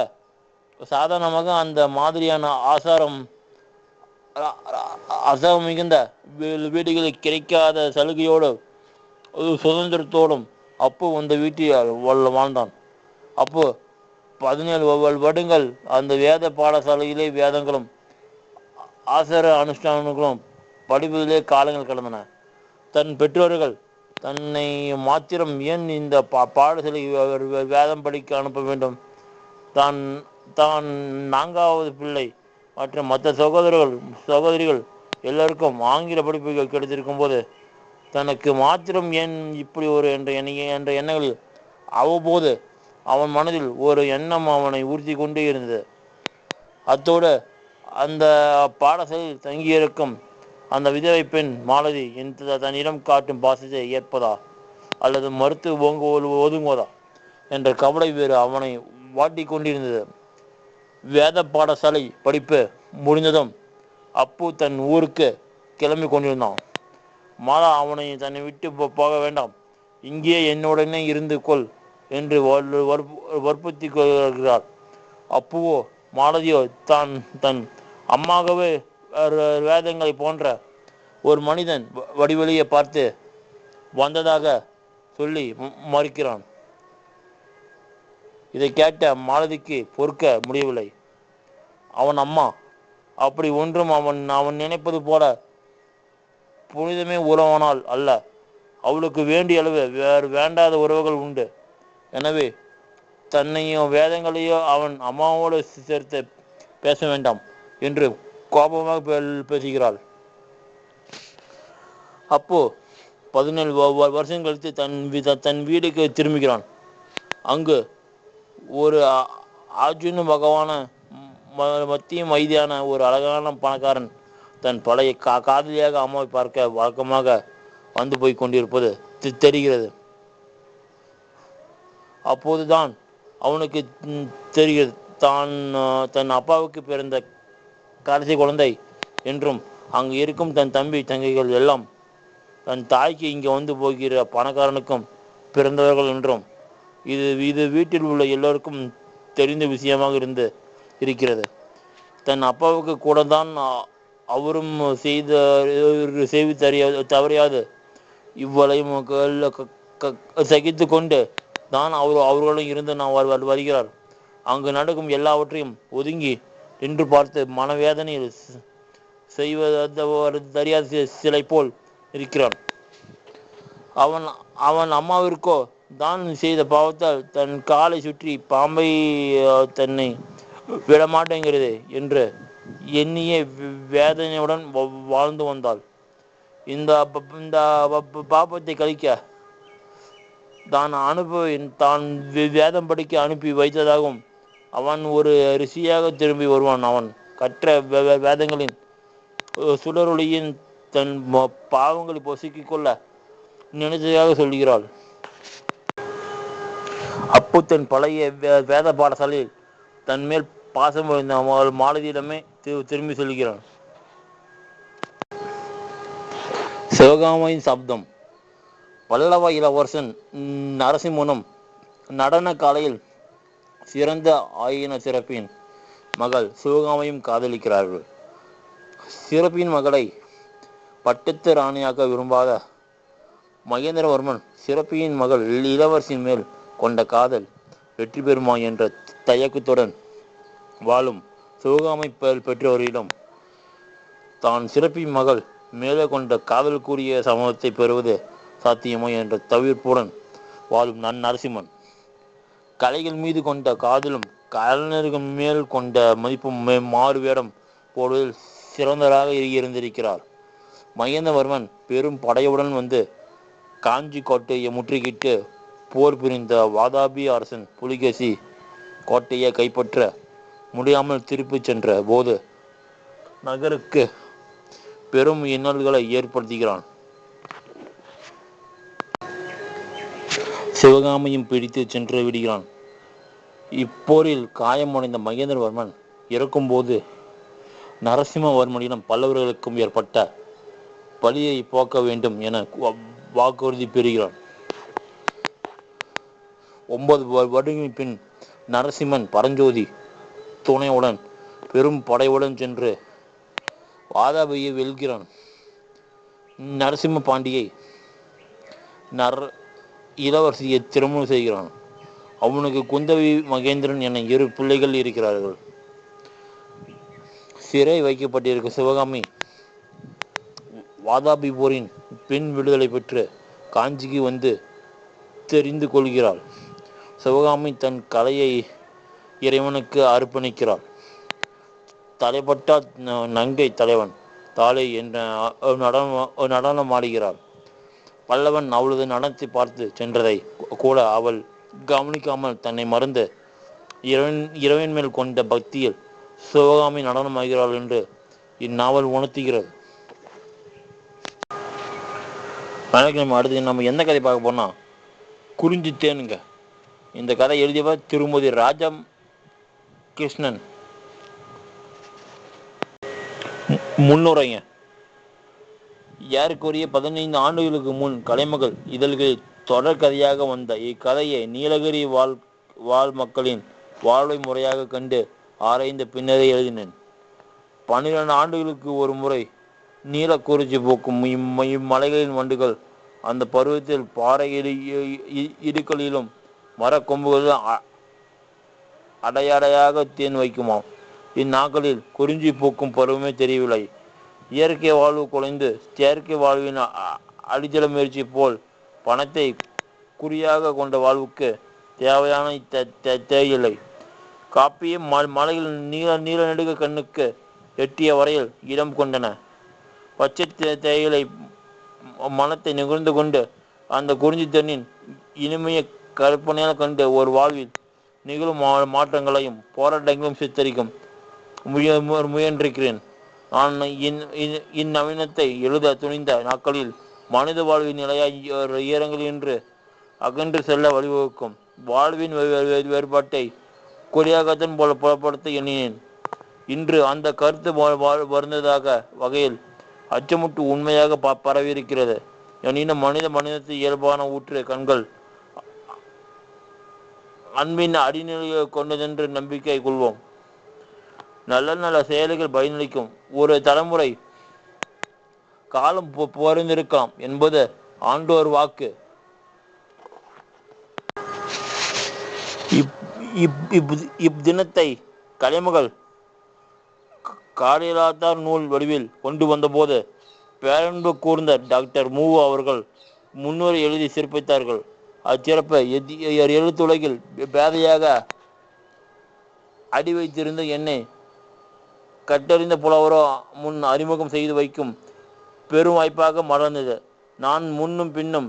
சாதாரணமாக அந்த மாதிரியான அசம் மிகுந்த வீடுகளில் கிடைக்காத சலுகையோடு சுதந்திரத்தோடும் அப்பு அந்த வீட்டில் வாழ்ந்தான். அப்போ 17 வருடங்கள் அந்த வேத பாடசாலையிலே வேதங்களும் ஆசார அனுஷ்டானங்களும் படிப்பதிலே காலங்கள் கடந்தன. தன் பெற்றோர்கள் தன்னை மாத்திரம் ஏன் இந்த பாடசாலை வேதம் படிக்க அனுப்ப வேண்டும்? தான் தான் நான்காவது பிள்ளை மற்றும் மற்ற சகோதரிகள் எல்லோருக்கும் ஆங்கில படிப்புகள் கிடைத்திருக்கும் போது தனக்கு மாத்திரம் ஏன் இப்படி ஒரு என்ற எண்ணங்களில் அவ்வப்போது அவன் மனதில் ஒரு எண்ணம் அவனை ஊர்த்தி கொண்டே இருந்தது. அத்தோடு அந்த பாடசாலையில் தங்கியிருக்கும் அந்த விதவை பெண் மாலதி தன்னிடம் காட்டும் பாசத்தை ஏற்பதா அல்லது மறுத்து ஒதுங்குவதா என்ற கவலை வேறு அவனை வாட்டி கொண்டிருந்தது. வேத பாடசாலை படிப்பு முடிந்ததும் அப்பு தன் ஊருக்கு கிளம்பி கொண்டிருந்தான். மாலா அவனை தன்னை விட்டு போக வேண்டாம், இங்கே என்னுடனே இருந்து கொள் என்று வற்புறுத்தி கொள்கிறார். அப்புவோ மாலதியோ தான் தன் அம்மாகவே வேதங்களை போன்ற ஒரு மனிதன் வடிவெளியை பார்த்து வந்ததாக சொல்லி மறுக்கிறான். இதை கேட்ட மாலதிக்கு பொறுக்க முடியவில்லை. அவன் அம்மா அப்படி ஒன்றும் அவன் நினைப்பது போல புனிதமே உறவானால் அல்ல. அவளுக்கு வேண்டிய அளவு வேறு வேண்டாத உறவுகள் உண்டு. எனவே தன்னையோ வேதங்களையோ அவன் அம்மாவோடு சேர்த்து பேச வேண்டாம் என்று கோபமாக பேசுகிறாள். அப்போ 17 வருஷம் கழித்து தன் வீடுக்கு திரும்புகிறான். அங்கு ஒரு அர்ஜுன பகவான மத்திய மைதியான ஒரு அழகான பணக்காரன் தன் பழைய காதலியாக அம்மாவை பார்க்க வழக்கமாக வந்து போய் கொண்டிருப்பது தெரிகிறது. அப்போதுதான் அவனுக்கு தெரிகிறது தன் அப்பாவுக்கு பிறந்த கடைசி குழந்தை என்றும் அங்கு இருக்கும் தன் தம்பி தங்கைகள் எல்லாம் தன் தாய்க்கு இங்கே வந்து போகிற பணக்காரனுக்கும் பிறந்தவர்கள் என்றும் இது வீட்டில் உள்ள எல்லோருக்கும் தெரிந்த விஷயமாக இருக்கிறது. தன் அப்பாவுக்கு கூட தான் அவரும் செய்து தவறியாது இவ்வளையும் சகித்து கொண்டு தான் அவர்களும் இருந்து நான் வருகிறார். அங்கு நடக்கும் எல்லாவற்றையும் ஒதுங்கி நின்று பார்த்து மனவேதனையில் செய்வது தெரியாத சிலை போல் இருக்கிறான். அவன் அம்மாவிற்கோ தான் செய்த பாவத்தால் தன் காலை சுற்றி பாம்பை தன்னை விடமாட்டேங்கிறது என்று எண்ணிய வேதனையுடன் வாழ்ந்து வந்தாள். இந்த பாப்பத்தை கழிக்க தான் வேதம் படிக்க அனுப்பி வைத்ததாகவும் அவன் ஒரு ரிஷியாக திரும்பி வருவான். அவன் கற்ற வேதங்களின் சுடரொளியின் தன் பாவங்களை பொசுக்கிக் கொள்ள நினைத்ததாக சொல்கிறாள். அப்பு தன் பழைய வேத பாடசாலையில் தன் மேல் பாசம் வைத்த மாலதியிடமே திரும்பி சொல்கிறான். சிவகாமியின் சப்தம். பல்லவ இளவரசன் நரசிம்மனும் நடன காலையில் சிறந்த ஆயின சிறப்பின் மகள் சிவகாமியும் காதலிக்கிறார்கள். சிறப்பின் மகளை பட்டத்து ராணியாக விரும்பாத மகேந்திரவர்மன் சிறப்பியின் மகள் இளவரசின் மேல் கொண்ட காதல் வெற்றி பெறுமா என்ற தயக்கத்துடன் வாழும் சிவகாமி பெற்றோரிடம் தான் சிறப்பின் மகள் மேலே கொண்ட காதலுக்குரிய சமூகத்தை பெறுவது சாத்தியமோ என்ற தவிர்ப்புடன் வாழும் நரசிம்மன் கலைகள் மீது கொண்ட காதலும் கலைஞர்கள் மேல் கொண்ட மதிப்பும் மாறு வேடம் போடுவதில் சிறந்தவராக இருந்திருக்கிறார். மகேந்திரவர்மன் பெரும் படையுடன் வந்து காஞ்சி கோட்டையை முற்றுகிட்டு போர் புரிந்த வாதாபி அரசன் புலிகேசி கோட்டையை கைப்பற்ற முடியாமல் திருப்பி சென்ற போது நகருக்கு பெரும் இன்னல்களை ஏற்படுத்துகிறான். சிவகாமியும் பிடித்து சென்று விடுகிறான். இப்போரில் காயமடைந்த மகேந்திரவர்மன் இறக்கும்போது நரசிம்மவர்மனிடம் பல்லவர்களுக்கும் ஏற்பட்ட பழியை போக்க வேண்டும் என வாக்குறுதி பெறுகிறான். 9 வருடங்களின் பின் நரசிம்மன் பரஞ்சோதி துணையுடன் பெரும் படையுடன் சென்று வாதாபியை வெல்கிறான். நரசிம்ம பாண்டியை இளவரசியை திருமணம் செய்கிறான். அவனுக்கு குந்தவி மகேந்திரன் என 2 பிள்ளைகள் இருக்கிறார்கள். சிறை வைக்கப்பட்டிருக்கும் சிவகாமி வாதாபி போரின் பின் விடுதலை பெற்று காஞ்சிக்கு வந்து தெரிந்து கொள்கிறாள். சிவகாமி தன் கலையை இறைவனுக்கு அர்ப்பணிக்கிறாள். தலைப்பட்டால் நங்கை தலைவன் தாளை என்ற நடனம் ஆடுகிறாள். பல்லவன் அவளது நடனத்தை பார்த்து சென்றதை கூட அவள் கவனிக்காமல் தன்னை மறந்து இறைவன் மேல் கொண்ட பக்தியில் சிவகாமி நடனமாகிறாள் என்று இந்நாவல் உணர்த்துகிறது. அடுத்து நம்ம எந்த கதை பார்க்க போனா குறிஞ்சி தேனுங்க. இந்த கதை எழுதியவர் திருமதி ராஜம் கிருஷ்ணன். முன்னுரைங்க. ஏறக்குறைய 15 ஆண்டுகளுக்கு முன் கலைமகள் இதழ்களில் தொடர் கதையாக வந்த இக்கதையை நீலகிரி வாழ் மக்களின் வாழ்வை முறையாக கண்டு ஆராய்ந்த பின்னரே எழுதினேன். 12 ஆண்டுகளுக்கு ஒரு முறை நீலக்குறிச்சி போக்கும் இம்மலைகளின் வண்டுகள் அந்த பருவத்தில் பாறை இடுக்களிலும் மரக்கொம்புகளிலும் அடையடையாக தேன் வைக்குமாம். இந்நாட்களில் குறிஞ்சி பூக்கும் பருவமே தெரியவில்லை. இயற்கை வாழ்வு குலைந்து செயற்கை வாழ்வின் அடித்தள முயற்சி போல் பணத்தை குறியாக கொண்ட வாழ்வுக்கு தேவையான தேவையில்லை. காப்பியும் மலையில் நீல நெடுக கண்ணுக்கு எட்டிய வரையில் இடம் கொண்டன. பச்சை தேயிலை மனத்தை நிகழ்ந்து கொண்டு அந்த குறிஞ்சி தண்ணின் இனிமைய கற்பனையாக கண்டு ஒரு வாழ்வில் நிகழும் மாற்றங்களையும் போராட்டங்களையும் சித்தரிக்கும் முயன்றிருக்கிறேன். நான் இந்நவீனத்தை எழுத துணிந்த நாட்களில் மனித வாழ்வின் நிலையாய் ஈரங்கள் என்று அகன்று செல்ல வழிவகுக்கும் வாழ்வின் வேறுபாட்டை கொடியாகத்தான் புலப்படுத்த எண்ணினேன். இன்று அந்த கருத்து வருந்ததாக வகையில் அச்சமுட்டு உண்மையாக பரவியிருக்கிறது. எனினும் மனிதத்தை இயல்பான ஊற்று கண்கள் அன்பின் அடிநிலையை கொண்டதென்று நம்பிக்கை கொள்வோம். நல்ல செயல்கள் பயனளிக்கும் ஒரு தலைமுறை காலம் பொறிந்திருக்கலாம் என்பது ஆண்டோர் வாக்கு. இத்தினத்தை கலைமகள் காரியலாத்தார் நூல் வடிவில் கொண்டு வந்தபோது பேரன்பு கூர்ந்த டாக்டர் மூ அவர்கள் முன்னுரை எழுதி சிறப்பித்தார்கள். அச்சிறப்பை எழுத்துலகில் பேதையாக அடி வைத்திருந்த என்னை கட்டறிந்த புலவரோ முன் அறிமுகம் செய்து வைக்கும் பெரும் வாய்ப்பாக மலர்ந்தது. நான் முன்னும் பின்னும்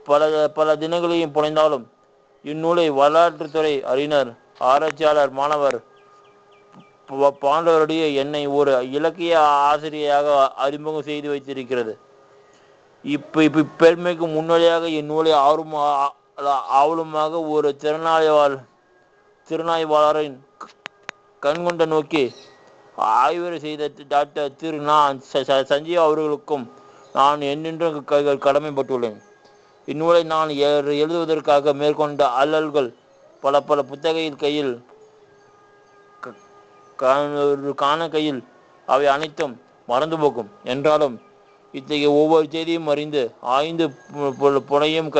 பல தினங்களையும் புனைந்தாலும் இந்நூலை வரலாற்றுத்துறை அறிஞர் ஆராய்ச்சியாளர் மாணவர் பாண்டவருடைய என்னை ஒரு இலக்கிய ஆசிரியராக அறிமுகம் செய்து வைத்திருக்கிறது. இப்பெருமைக்கு முன்னோடியாக இந்நூலை ஆவலுமாக ஒரு திறனாய்வாளரின் கண்கொண்ட நோக்கி ஆய்வுரை செய்த டாக்டர் திரு சஞ்சீவ் அவர்களுக்கும் நான் என்றென்றும் கடமைப்பட்டுள்ளேன். இந்நூலை நான் எழுதுவதற்காக மேற்கொண்ட அல்லல்கள் பல புத்தகையில் கையில் கையில் அவை அனைத்தும் மறந்து போகும். என்றாலும் இத்தகைய ஒவ்வொரு செய்தியும் அறிந்து ஆய்ந்து புனையும்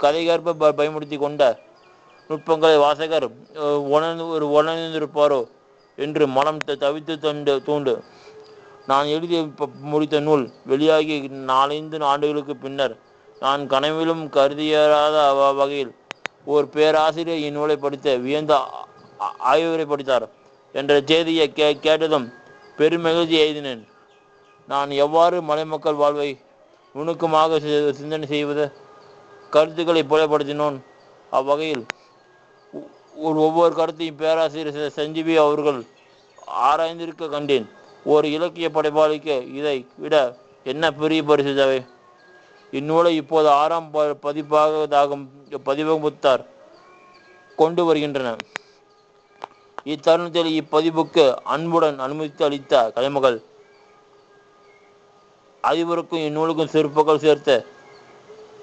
கதைகற்ப பயன்படுத்தி கொண்ட நுட்பங்களை வாசகர் உணர்ந்திருப்பாரோ என்று மனம் தவித்து தூண்டு. நான் எழுதி முடித்த நூல் வெளியாகி 4-5 ஆண்டுகளுக்கு பின்னர் நான் கனவிலும் கருதியறாத வகையில் ஒரு பேராசிரியர் இந்நூலை படித்த வியந்த ஆய்வுரை படித்தார் என்ற செய்தியை கேட்டதும் பெருமகிழ்ச்சி எழுதினேன். நான் எவ்வாறு மலைமக்கள் வாழ்வை நுணுக்கமாக சிந்தனை செய்வது கருத்துக்களை புலப்படுத்தினோன். அவ்வகையில் ஒவ்வொரு கருத்தையும் பேராசிரியர் சஞ்சீவி அவர்கள் ஆராய்ந்திருக்க கண்டேன். ஒரு இலக்கிய படைப்பாளிக்கு இதை விட என்ன பெரிய பரிசு தேவை? இந்நூலை இப்போது 6ஆம் பதிப்பகத்தார் கொண்டு வருகின்றனர். இத்தருணத்தில் இப்பதிப்புக்கு அன்புடன் அனுமதித்து அளித்த கலைமகள் அதிபருக்கும் இந்நூலுக்கும் சிறப்புகள் சேர்த்த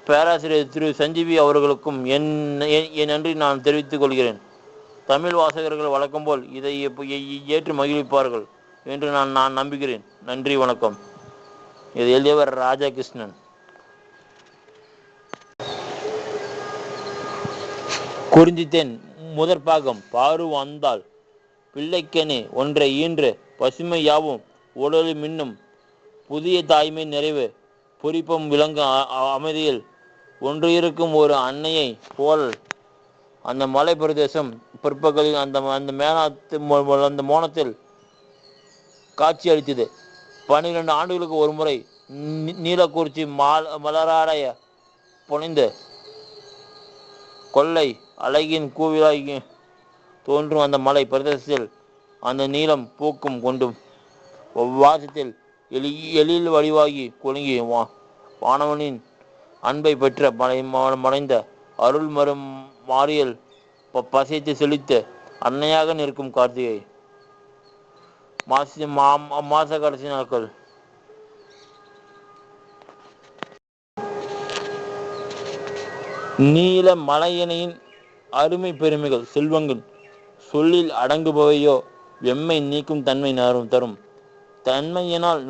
பேராசிரியர் திரு சஞ்சீவி அவர்களுக்கும் என் நன்றி நான் தெரிவித்துக் கொள்கிறேன். தமிழ் வாசகர்கள் வழக்கம் போல் இதை ஏற்று மகிழ்விப்பார்கள் என்று நான் நம்புகிறேன். நன்றி, வணக்கம். இது எழுதியவர் ராஜகிருஷ்ணன். குறிஞ்சித்தேன் முதற் பாகம். பாரு வந்தால் பிள்ளைக்கெனே ஒன்றை ஈன்று பசுமை யாவும் உடலி மின்னும் புதிய தாய்மை நிறைவு பொறிப்பம் விளங்கும் அமைதியில் ஒன்று இருக்கும் ஒரு அன்னையை போல் அந்த மலை பிரதேசம் பிற்பகலில் அந்த அந்த மேனாத்து அந்த மோனத்தில் காட்சி அளித்தது. 12 ஆண்டுகளுக்கு ஒரு முறை நீலக்குறிச்சி மலராடைய புனைந்து கொள்ளை அழகின் கூவிலாகி தோன்றும் அந்த மலை பிரதேசத்தில் அந்த நீளம் பூக்கும் கொண்டு வாசத்தில் எழில் வடிவாகி குலுங்கி வானவனின் அன்பை பெற்ற மறைந்த அருள் மரும் மாறியல் பசைத்து செழித்து அன்னையாக நிற்கும் கார்த்திகை மாச கடைசி நாட்கள். நீல மலையணையின் அருமை பெருமைகள் செல்வங்கள் சொல்லில் அடங்குபவையோ வெம்மை நீக்கும் தன்மை தரும். தன்மையினால்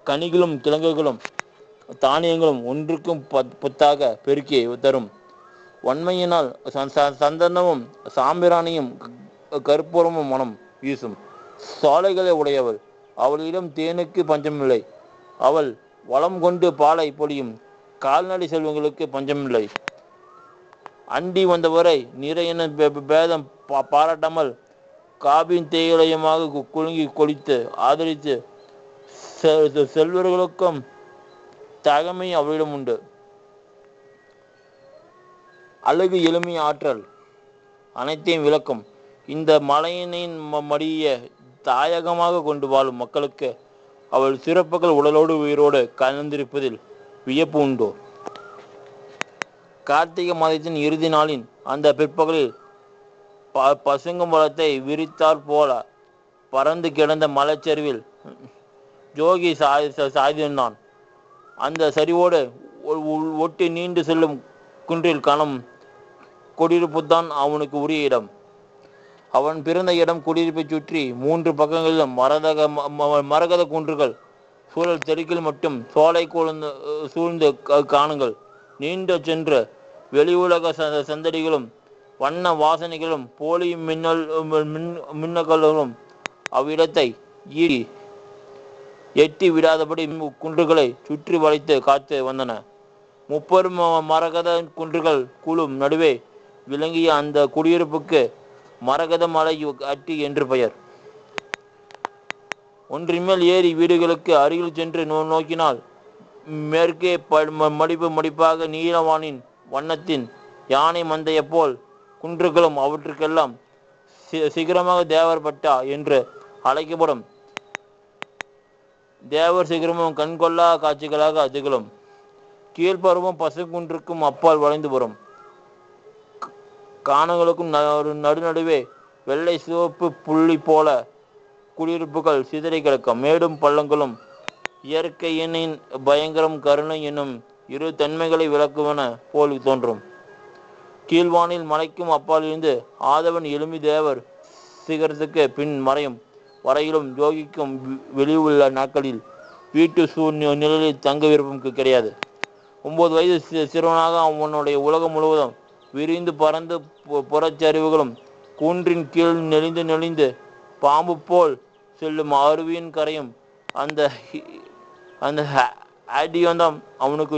கனிகளும் கிழங்குகளும் தானியங்களும் ஒன்றுக்கும் புத்தாக பெருக்கி தரும். வன்மையினால் சந்தனமும் சாம்பிராணியும் கற்பூரமும் மனம் வீசும் சாலைகளை உடையவள். அவளிடம் தேனுக்கு பஞ்சமில்லை. அவள் வளம் கொண்டு பாலை பொழியும் கால்நடை செல்வங்களுக்கு பஞ்சமில்லை. அண்டி வந்தவரை நிறைய பேதம் பாராட்டாமல் காபின் தேயிலையமாக குலுங்கி கொளித்து ஆதரித்து செல்வர்களுக்கும் தகமை அவளிடம் உண்டு. அழகு எளிமை ஆற்றல் அனைத்தையும் விளக்கும். இந்த மலையினின் மடிய தாயகமாக கொண்டு வாழும் மக்களுக்கு அவள் சிறப்புகள் உடலோடு உயிரோடு கலந்திருப்பதில் வியப்பு உண்டோ? கார்த்திகை மாதத்தின் இறுதி நாளின் அந்த பிற்பகலில் பசுங்கம்பலத்தை விரித்தாற் போல பறந்து கிடந்த மலைச்சரிவில் ஜோகி சாய்ந்தான். அந்த சரிவோடு ஒட்டி நீண்டு செல்லும் குன்றில் கணம் குடியிருப்புத்தான் அவனுக்கு உரிய இடம். அவன் பிறந்த இடம் குடியிருப்பை சுற்றி 3 பக்கங்களிலும் மரகத குன்றுகள் சூழல் தெருக்கில் மட்டும் சோலை சூழ்ந்து காணுங்கள். நீண்ட சென்று வெளி உலக சந்தடிகளும் வண்ண வாசனைகளும் போலி மின்னல்களும் அவ்விடத்தை எட்டி விடாதபடி குன்றுகளை சுற்றி வளைத்து காத்து வந்தன. 30 மரகத குன்றுகள் குழும் நடுவே விளங்கிய அந்த குடியிருப்புக்கு மரகத மலை அட்டி என்று பெயர். ஒன்றின்மேல் ஏறி வீடுகளுக்கு அருகில் சென்று நோக்கினால் மேற்கே மடிப்பாக நீலவானின் வண்ணத்தின் யானை மந்தைய போல் குன்றுகளும் அவற்றுக்கெல்லாம் சிகரமாக தேவர் பட்டா என்று அழைக்கப்படும் தேவர் சிகரமும் கண்கொள்ளா காட்சிகளாக திகழும். கீழ்பருவம் பசுங்குன்றுக்கும் அப்பால் வளைந்து வரும். காணங்களுக்கும் நடுநடுவே வெள்ளை சிவப்பு புள்ளி போல குடியிருப்புகள் சிதறி கிடக்கும். மேடும் பள்ளங்களும் இயற்கையினின் பயங்கரம் கருணை என்னும் இரு தன்மைகளை விளக்குவன போல் தோன்றும். கீழ்வானில் மலைக்கும் அப்பால் இருந்து ஆதவன் எழுமி தேவர் சிகரத்துக்கு பின் மறையும் வரையிலும் யோகிக்கும் வெளியுள்ள நாட்களில் வீட்டு நிழலில் தங்க விருப்பம் கிடையாது. 9 வயது சிறுவனாக அவனுடைய உலகம் முழுவதும் விரிந்து பறந்து புறச்சரிவுகளும் குன்றின் கீழ் நெளிந்து பாம்பு போல் செல்லும் அருவியின் கரையும் அந்த அந்த ஆடியோந்தம் அவனுக்கு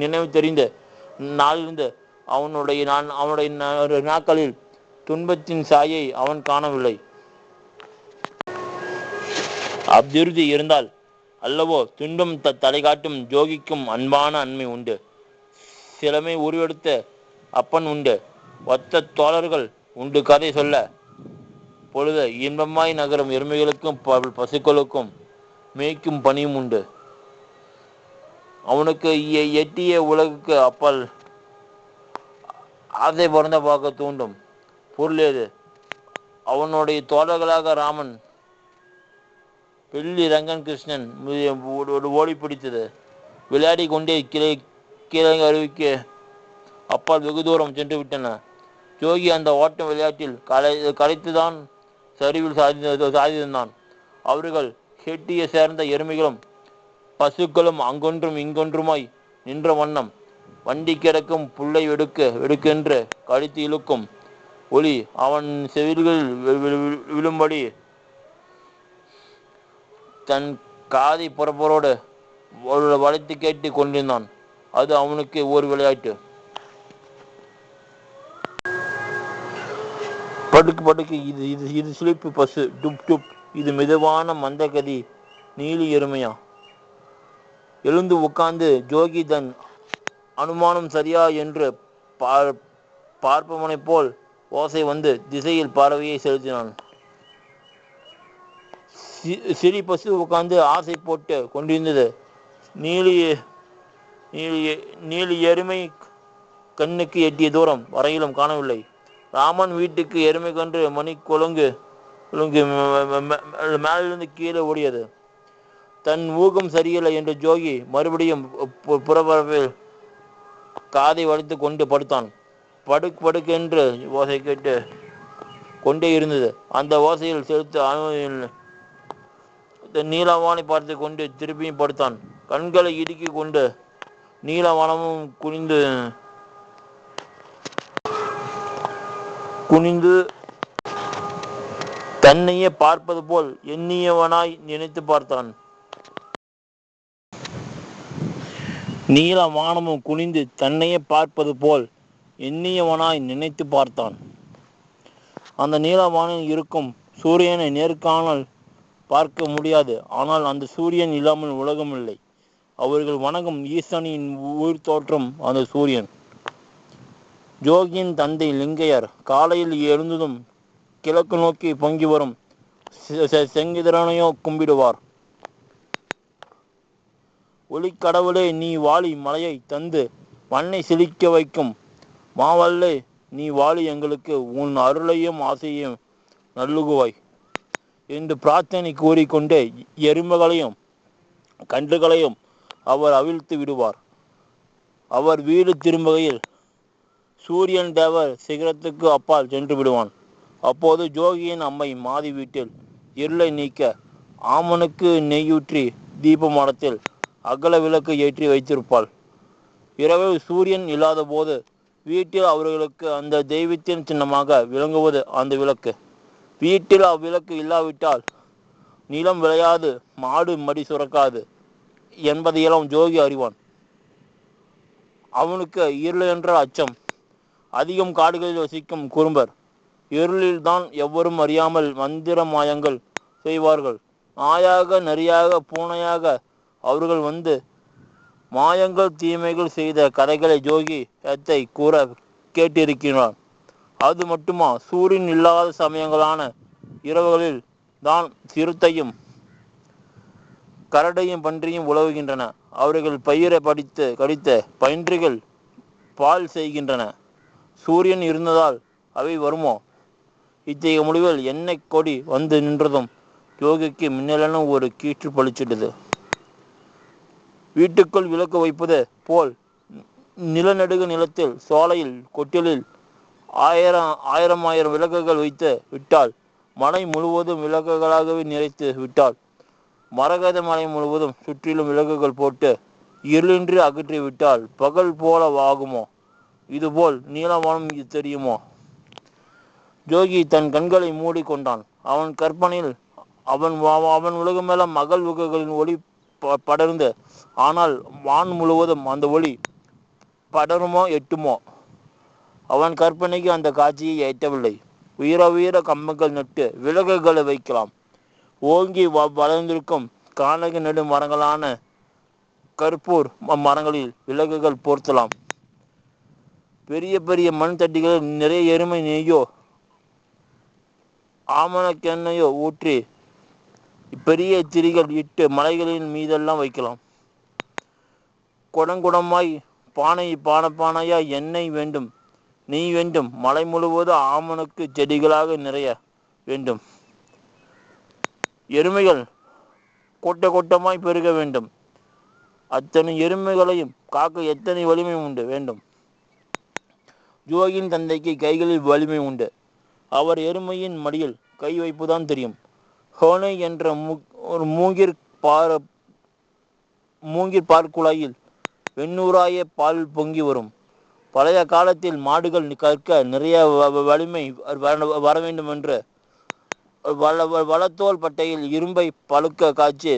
நினைவு தெரிந்த நாளிலிருந்து அவனுடைய நாட்களில் துன்பத்தின் சாயை அவன் காணவில்லை. அபிவிருத்தி இருந்தால் அல்லவோ துன்பம் தலை காட்டும். ஜோகிக்கும் அன்பான அண்மை உண்டு. சிலமை உருவெடுத்த அப்பன் உண்டு. ஒத்த தோழர்கள் உண்டு. கதை சொல்ல பொழுது இன்பமாய் நகரும் எருமைகளுக்கும் பசுக்களுக்கும் மேய்க்கும் பணியும் உண்டு. அவனுக்கு எட்டிய உலகுக்கு அப்பால் ஆசை பிறந்த பார்க்க தூண்டும் பொருள் ஏது? அவனுடைய தோழர்களாக ராமன், வெள்ளி, ரங்கன், கிருஷ்ணன் ஓடி பிடித்தது. விளையாடி கொண்டே கீழே அருவிக்கு அப்பால் வெகு தூரம் சென்று விட்டன. ஜோகி அந்த ஓட்டம் விளையாட்டில் கலைத்துதான் சரிவில் சாதித்தான். அவர்கள் கெட்டிய சேர்ந்த எருமைகளும் பசுக்களும் அங்கொன்றும் இங்கொன்றுமாய் நின்ற வண்ணம் வண்டி கிடக்கும் புல்லை வெடுக்கென்று கடித்து இழுக்கும் ஒளி அவன் செவில்களில் விழும்படி தன் காதை புறப்பரோடு வளைத்து கேட்டு கொண்டிருந்தான். அது அவனுக்கு ஒரு விளையாட்டு. படுக்கு படுக்கு, இது இது இது சிலிப்பு பசு, டுப் டுப், இது மெதுவான மந்தகதி நீலி எருமையா. எழுந்து உட்கார்ந்து ஜோகி தன் அனுமானம் சரியா என்று பார்ப்பவனைப் போல் ஓசை வந்து திசையில் பார்வையை செலுத்தினான். சிறி பசு உட்கார்ந்து ஆசை போட்டு கொண்டிருந்தது. நீலி நீலி நீலி எருமை கண்ணுக்கு எட்டிய தூரம் வரையிலும் காணவில்லை. ராமன் வீட்டுக்கு எருமை கன்று மணி கொழுங்கு மேலிருந்து கீழே ஓடியது. தன் ஊகம் சரியில்லை என்று ஜோகி மறுபடியும் புறப்பரப்பில் காதை வளைத்து கொண்டு படுத்தான். படுக்கென்று ஓசை கேட்டு கொண்டே இருந்தது. அந்த ஓசையில் செலுத்த நீலவானை பார்த்து கொண்டு திருப்பியும் படுத்தான். கண்களை இடுக்கி கொண்டு நீலவானமும் குனிந்து தன்னையே பார்ப்பது போல் எண்ணியவனாய் நினைத்து பார்த்தான். நீல வானமும் குனிந்து தன்னையே பார்ப்பது போல் எண்ணியவனாய் நினைத்து பார்த்தான். அந்த நீலவானில் இருக்கும் சூரியனை நேர்காணல் பார்க்க முடியாது. ஆனால் அந்த சூரியன் இல்லாமல் உலகம் இல்லை. அவர்கள் வணங்கும் ஈசனின் உயிர் தோற்றம் அந்த சூரியன். ஜோகியின் தந்தை லிங்கையர் காலையில் எழுந்ததும் கிழக்கு நோக்கி பொங்கி வரும் செங்கிதரனையோ கும்பிடுவார். ஒளிக்கடவுளே, நீ வாழி மலையை தந்து மண்ணை செழிக்க வைக்கும் மாவல்லே, நீ வாழி எங்களுக்கு உன் அருளையும் ஆசையும் நல்லுகுவாய் என்று பிரார்த்தனை கூறிக்கொண்டே எறும்புகளையும் கன்றுகளையும் அவர் அவிழ்த்து விடுவார். அவர் வீடு திரும்புகையில் சூரியன் தேவர் சிகரத்துக்கு அப்பால் சென்று விடுவான். அப்போது ஜோகியின் அம்மை மாதி வீட்டில் இருளை நீக்க ஆமனுக்கு நெய்யூற்றி தீபமாடத்தில் அகல விளக்கு ஏற்றி வைத்திருப்பாள். இரவில் சூரியன் இல்லாத போது வீட்டில் அவர்களுக்கு அந்த தெய்வத்தின் சின்னமாக விளங்குவது அந்த விளக்கு. வீட்டில் அவ்விளக்கு இல்லாவிட்டால் நிலம் விளையாது, மாடு மடி சுரக்காது என்பதையெல்லாம் ஜோகி அறிவான். அவனுக்கு இருள் என்ற அச்சம் அதிகம். காடுகளில் வசிக்கும் குறும்பர் இருளில்தான் எவரும் அறியாமல் மந்திர மாயங்கள் செய்வார்கள். நாயாக நரியாக பூனையாக அவர்கள் வந்து மாயங்கள் தீமைகள் செய்த கதைகளை ஜோகி எத்தை கூற கேட்டிருக்கிறான். அது மட்டுமா, சூரியன் இல்லாத சமயங்களான இரவுகளில் தான் சிறுத்தையும் கரடையும் பன்றியும் உழவுகின்றன. அவர்கள் பயிரை கடித்த பன்றிகள் பால் செய்கின்றன. சூரியன் இருந்ததால் அவை வருமோ? இத்தகைய முடிவில் எண்ணெய் கொடி வந்து நின்றதும் யோகிக்கு மின்னலென ஒரு கீற்று பளிச்சிட்டது. வீட்டுக்குள் விளக்கு வைப்பது போல் நிலநடுக நிலத்தில் சோலையில் கொட்டிலில் ஆயிரம் விளக்குகள் வைத்து விட்டால், மலை முழுவதும் விளக்குகளாகவே நிறைத்து விட்டால், மரகத மலை முழுவதும் சுற்றிலும் விளக்குகள் போட்டு இருளின்றி அகற்றி விட்டால் பகல் போல ஆகுமோ? இதுபோல் நீலவானம் தெரியுமோ? ஜோகி தன் கண்களை மூடி கொண்டான். அவன் கற்பனையில் அவன் உலகமெல்லாம் மகள் உலகுகளின் ஒளி படர்ந்து, ஆனால் வான் முழுவதும் அந்த ஒளி படருமோ எட்டுமோ? அவன் கற்பனைக்கு அந்த காட்சியை எட்டவில்லை. உயர கம்பங்கள் நட்டு விளக்குகளை வைக்கலாம். ஓங்கி வளர்ந்திருக்கும் கானக நெடு மரங்களான கற்பூர் மரங்களில் விளக்குகள் பொருத்தலாம். பெரிய பெரிய மண் தட்டிகளில் நிறைய எருமை நெய்யோ ஆமணக்கெண்ணையோ ஊற்றி பெரிய திரிகள் இட்டு மலைகளின் மீதெல்லாம் வைக்கலாம். குடங்குடமாய் பானையாய் எண்ணெய் வேண்டும், நெய் வேண்டும். மலை முழுவதும் ஆமணக்கு செடிகளாக நிறைய வேண்டும். எருமைகள் கூட்டமாய் பெருக வேண்டும். அத்தனை எருமைகளையும் காக்க எத்தனை வலிமை உண்டு வேண்டும். ஜோகியின் தந்தைக்கு கைகளில் வலிமை உண்டு. அவர் எருமையின் மடியில் கை வைப்புதான் தெரியும். ஹோனை என்ற ஒரு மூங்கிற் பார்க்குழாயில் வெண்ணூறாய பால் பொங்கி வரும். பழைய காலத்தில் மாடுகள் கற்க நிறைய வலிமை வர வேண்டும் என்று வளத்தோல் பட்டையில் இரும்பை பழுக்க காய்ச்சி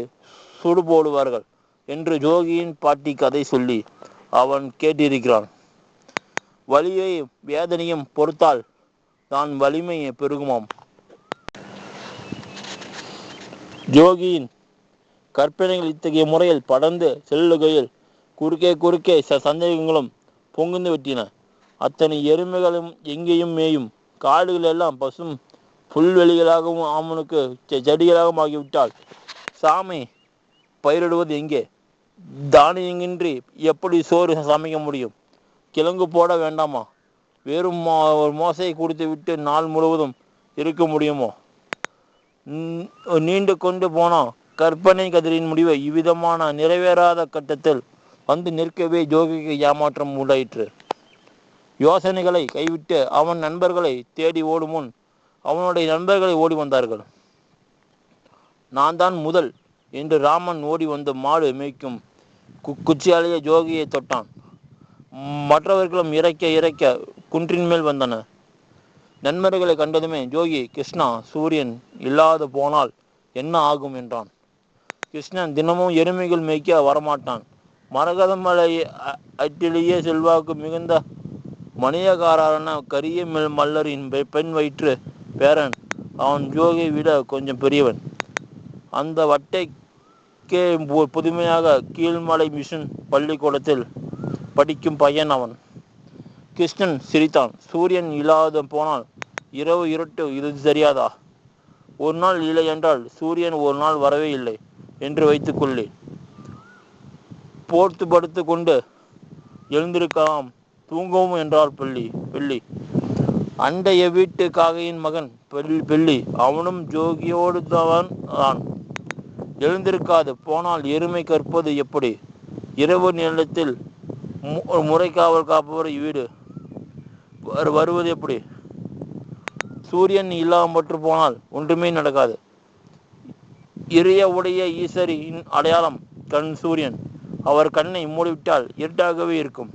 சுடு போடுவார்கள் என்று ஜோகியின் பாட்டி கதை சொல்லி அவன் கேட்டிருக்கிறான். வலியையும் வேதனையும் பொறுத்தால் தான் வலிமை பெருகுமாம். ஜோகியின் கற்பனைகள் இத்தகைய முறையில் படர்ந்து செல்லுகையில் குறுக்கே சந்தேகங்களும் பொங்குந்து விட்டின. அத்தனை எருமைகளும் எங்கேயும் மேயும், காடுகள் எல்லாம் பசும் புல்வெளிகளாகவும் ஆமனுக்கு செடிகளாகவும் ஆகிவிட்டால் சாமி பயிரிடுவது எங்கே? தானியங்கின்றி எப்படி சோறு சமைக்க முடியும்? கிழங்கு போட வேண்டாமா? வெறும் ஒரு மோசையை குடித்து விட்டு நாள் முழுவதும் இருக்க முடியுமோ? நீண்டு கொண்டு போனா கற்பனை கதிரின் முடிவை இவ்விதமான நிறைவேறாத கட்டத்தில் வந்து நிற்கவே ஜோகிக்கு ஏமாற்றம் உண்டாயிற்று. யோசனைகளை கைவிட்டு அவன் நண்பர்களை தேடி ஓடும் முன் அவனுடைய நண்பர்களை ஓடி வந்தார்கள். நான் தான் முதல் என்று ராமன் ஓடி வந்து மாடு மேய்க்கும் குச்சியாலேயே ஜோகியை தொட்டான். மற்றவர்களும் இறைக்க குன்றின் மேல் வந்தன. நண்பர்களை கண்டதுமே ஜோகி, கிருஷ்ணா, சூரியன் இல்லாது போனால் என்ன ஆகும் என்றான். கிருஷ்ணன் தினமும் எருமைகள் மேய்க்க வரமாட்டான். மரகதமலை அட்டிலேயே செல்வாக்கு மிகுந்த மணியக்காரரான கரிய மல்லரின் பெண் வயிற்று பேரன். அவன் ஜோகியை விட கொஞ்சம் பெரியவன். அந்த வட்டைக்கே புதுமையாக கீழ்மலை மிஷன் பள்ளிக்கூடத்தில் படிக்கும் பையன் அவன். கிருஷ்ணன் சிரித்தான். சூரியன் இல்லாது போனால் இரவு இருட்டு, இது தெரியாதா? ஒரு நாள் இல்லை என்றால் சூரியன் ஒரு நாள் வரவே இல்லை என்று வைத்துக்கொள்ளேன். போர்த்து படுத்து கொண்டு எழுந்திருக்கலாம், தூங்கவும் என்றால் பெள்ளி. அண்டைய வீட்டு காகையின் மகன் பெள்ளி, அவனும் ஜோகியோடு தான். எழுந்திருக்காது போனால் எருமை கற்பது எப்படி? இரவு நேரத்தில் முறைக்காவல் காப்பவர் வீடு வருவது எப்படி? சூரியன் இல்லாமற்று போனால் ஒன்றுமே நடக்காது. இறைய உடைய ஈஸ்வரின் அடையாளம் கண் சூரியன். அவர் கண்ணை மூடிவிட்டால் இருட்டாகவே இருக்கும்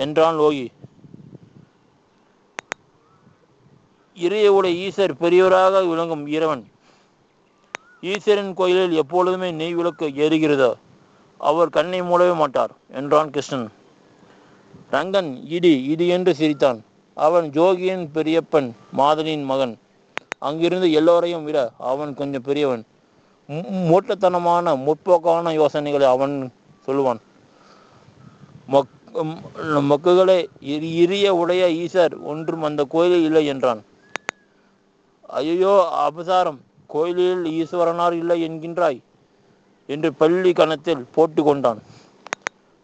என்றான் லோகி. இறைய உடைய ஈஸ்வர் பெரியவராக விளங்கும் இறைவன். ஈஸ்வரன் கோயிலில் எப்பொழுதுமே நெய் விளக்கு ஏறுகிறதோ, அவர் கண்ணை மூடவே மாட்டார் என்றான் கிருஷ்ணன். ரங்கன் இடி என்று சிரித்தான். அவன் ஜோகியின் பெரியப்பன் மாதனின் மகன். அங்கிருந்து எல்லோரையும் விட அவன் கொஞ்சம் பெரியவன். மூட்டத்தனமான முற்போக்கான யோசனைகளை அவன் சொல்லுவான். மொக்குகளே, இரிய உடைய ஈசர் ஒன்றும் அந்த கோயிலில் இல்லை என்றான். ஐயோ அபசாரம், கோயிலில் ஈஸ்வரனார் இல்லை என்கின்றாய் என்று பள்ளி கணத்தில் போட்டு கொண்டான்.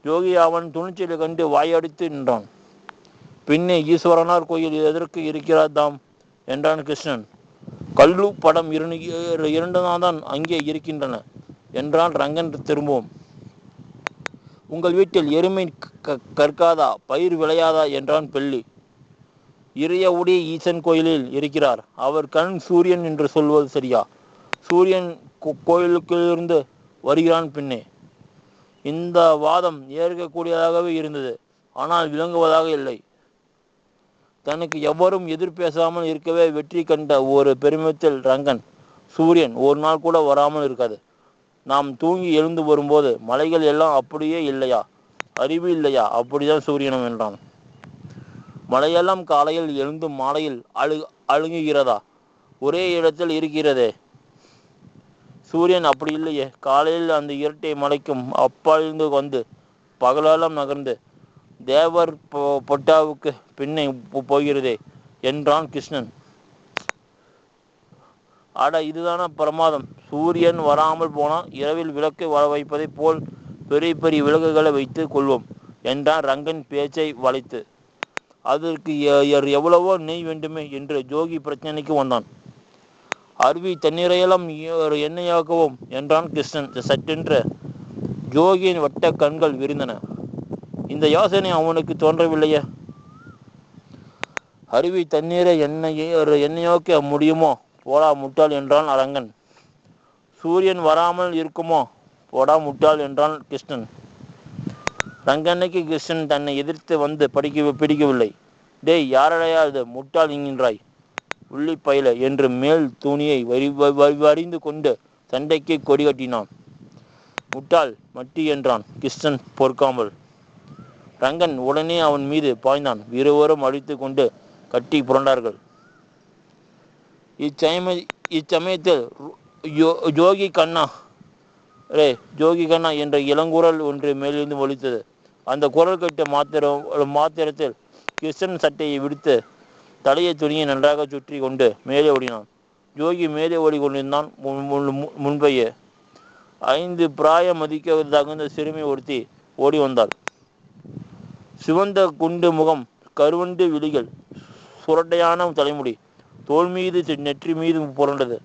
யோகி அவன் துணிச்சலை கண்டு வாயடித்து நின்றான். பின்னே ஈஸ்வரனார் கோயில் எதற்கு இருக்கிறதாம் என்றான் கிருஷ்ணன். கல்லு படம் இரண்டு தான் அங்கே இருக்கின்றன என்றான் ரங்கன் திரும்பவும். உங்கள் வீட்டில் எருமை கற்காதா, பயிர் விளையாதா என்றான் பெள்ளி. இறைய உடைய ஈசன் கோயிலில் இருக்கிறார். அவர் கண் சூரியன் என்று சொல்வது சரியா? சூரியன் கோயிலுக்கிலிருந்து வருகிறான் பின்னே. இந்த வாதம் ஏற்கக்கூடியதாகவே இருந்தது, ஆனால் விளங்குவதாக இல்லை. தனக்கு எவரும் எதிர்பேசாமல் இருக்கவே வெற்றி கண்ட ஒரு பெருமிதத்தில் ரங்கன், சூரியன் ஒரு நாள் கூட வராமல் இருக்காது. நாம் தூங்கி எழுந்து வரும்போது மலைகள் எல்லாம் அப்படியே இல்லையா? அறிவு இல்லையா? அப்படிதான் சூரியனும் என்றான். மலையெல்லாம் காலையில் எழுந்து மாலையில் அழுங்குகிறதா? ஒரே இடத்தில் இருக்கிறதே. சூரியன் அப்படி இல்லையே. காலையில் அந்த இரட்டை மலைக்கும் அப்பாலிருந்து வந்து பகலெல்லாம் நகர்ந்து தேவர் பொட்டாவுக்கு பின்னே போகிறதே என்றான் கிருஷ்ணன். அட, இதுதான பிரமாதம். சூரியன் வராமல் போனால் இரவில் விளக்கு வர வைப்பதை போல் பெரிய பெரிய விளக்குகளை வைத்து கொள்வோம் என்றான் ரங்கன் பேச்சை வளைத்து. அதற்கு எவ்வளவோ நெய் வேண்டுமே என்று ஜோகி பிரச்சனைக்கு வந்தான். அருவி தண்ணீரையெல்லாம் எண்ணெயாக்குவோம் என்றான் கிருஷ்ணன். சட்டென்று ஜோகியின் வட்ட கண்கள் விரிந்தன. இந்த யோசனை அவனுக்கு தோன்றவில்லையே. அருவி தண்ணீரை எண்ணெயாக்க முடியுமோ? போடா முட்டாள் என்றான் ரங்கன். சூரியன் வராமல் இருக்குமோ? போடா முட்டாள் என்றான் கிருஷ்ணன். ரங்கனுக்கு கிருஷ்ணன் தன்னை எதிர்த்து வந்து பிடிக்கவில்லை. டேய், யாரடையா இது முட்டாள் என்கின்றாய், உள்ளிப்பயில என்று மேல் தூணியை வரிந்து கொண்டு சண்டைக்கு கொடி கட்டினான். முட்டாள் மட்டி என்றான் கிருஷ்ணன் பொறுக்காமல். ரங்கன் உடனே அவன் மீது பாய்ந்தான். இருவரும் அடித்து கொண்டு கட்டி புரண்டார்கள். இச்சமயத்தில் ஜோகி கண்ணா ரே ஜோகி கண்ணா என்ற இளங்குரல் ஒன்று மேலிருந்து ஒலித்தது. அந்த குரல் கேட்ட மாத்திரத்தில் கிருஷ்ணன் சட்டையை விடுத்து தலையை துணியை நன்றாக சுற்றி கொண்டு மேலே ஓடினான். ஜோகி மேலே ஓடி கொண்டிருந்தான். முன்பையே 5 பிராய மதிக்க தகுந்த சிறுமி ஒருத்தி ஓடி வந்தாள். சிவந்த குண்டு முகம், கருவண்டு விழிகள், சுரட்டையான தலைமுடி, தோல் மீது நெற்றி மீது புரண்டது.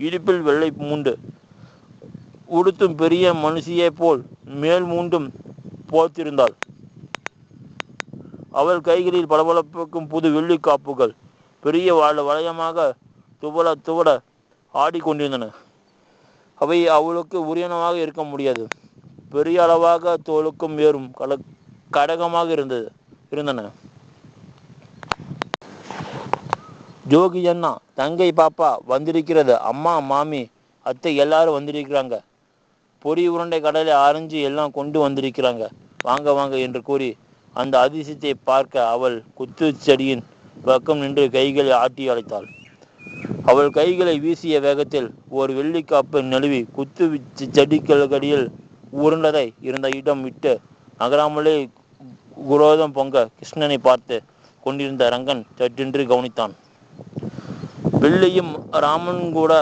இடுப்பில் வெள்ளை மூண்டு, உடுத்தும் பெரிய மனுஷியை போல் மேல் மூண்டும் போத்திருந்தாள். அவள் கைகளில் பளபளப்புக்கும் புது வெள்ளி காப்புகள் பெரிய வளையமாக துவட ஆடிக்கொண்டிருந்தன. அவை அவளுக்கு உரியனமாக இருக்க முடியாது. பெரிய அளவாக தோலுக்கும் ஏறும் கடகமாக இருந்தன. ஜோகி அண்ணா, தங்கை பாப்பா வந்திருக்கிறது. அம்மா, மாமி, அத்தை எல்லாரும் வந்திருக்கிறாங்க. பொறி உருண்டை கடலை ஆரஞ்சு எல்லாம் கொண்டு வந்திருக்கிறாங்க. வாங்க வாங்க என்று கூறி அந்த அதிசயத்தை பார்க்க அவள் குத்து செடியின் பக்கம் நின்று கைகளை ஆட்டி அழைத்தாள். அவள் கைகளை வீசிய வேகத்தில் ஒரு வெள்ளிக்காப்பு நழுவி குத்து செடிக்கடியில் உருண்டதை இருந்த இடம் விட்டு நகராமலே குரோதம் பொங்க கிருஷ்ணனை பார்த்து கொண்டிருந்த ரங்கன் சற்றென்று கவனித்தான். வெள்ளியும் ராமன் கூட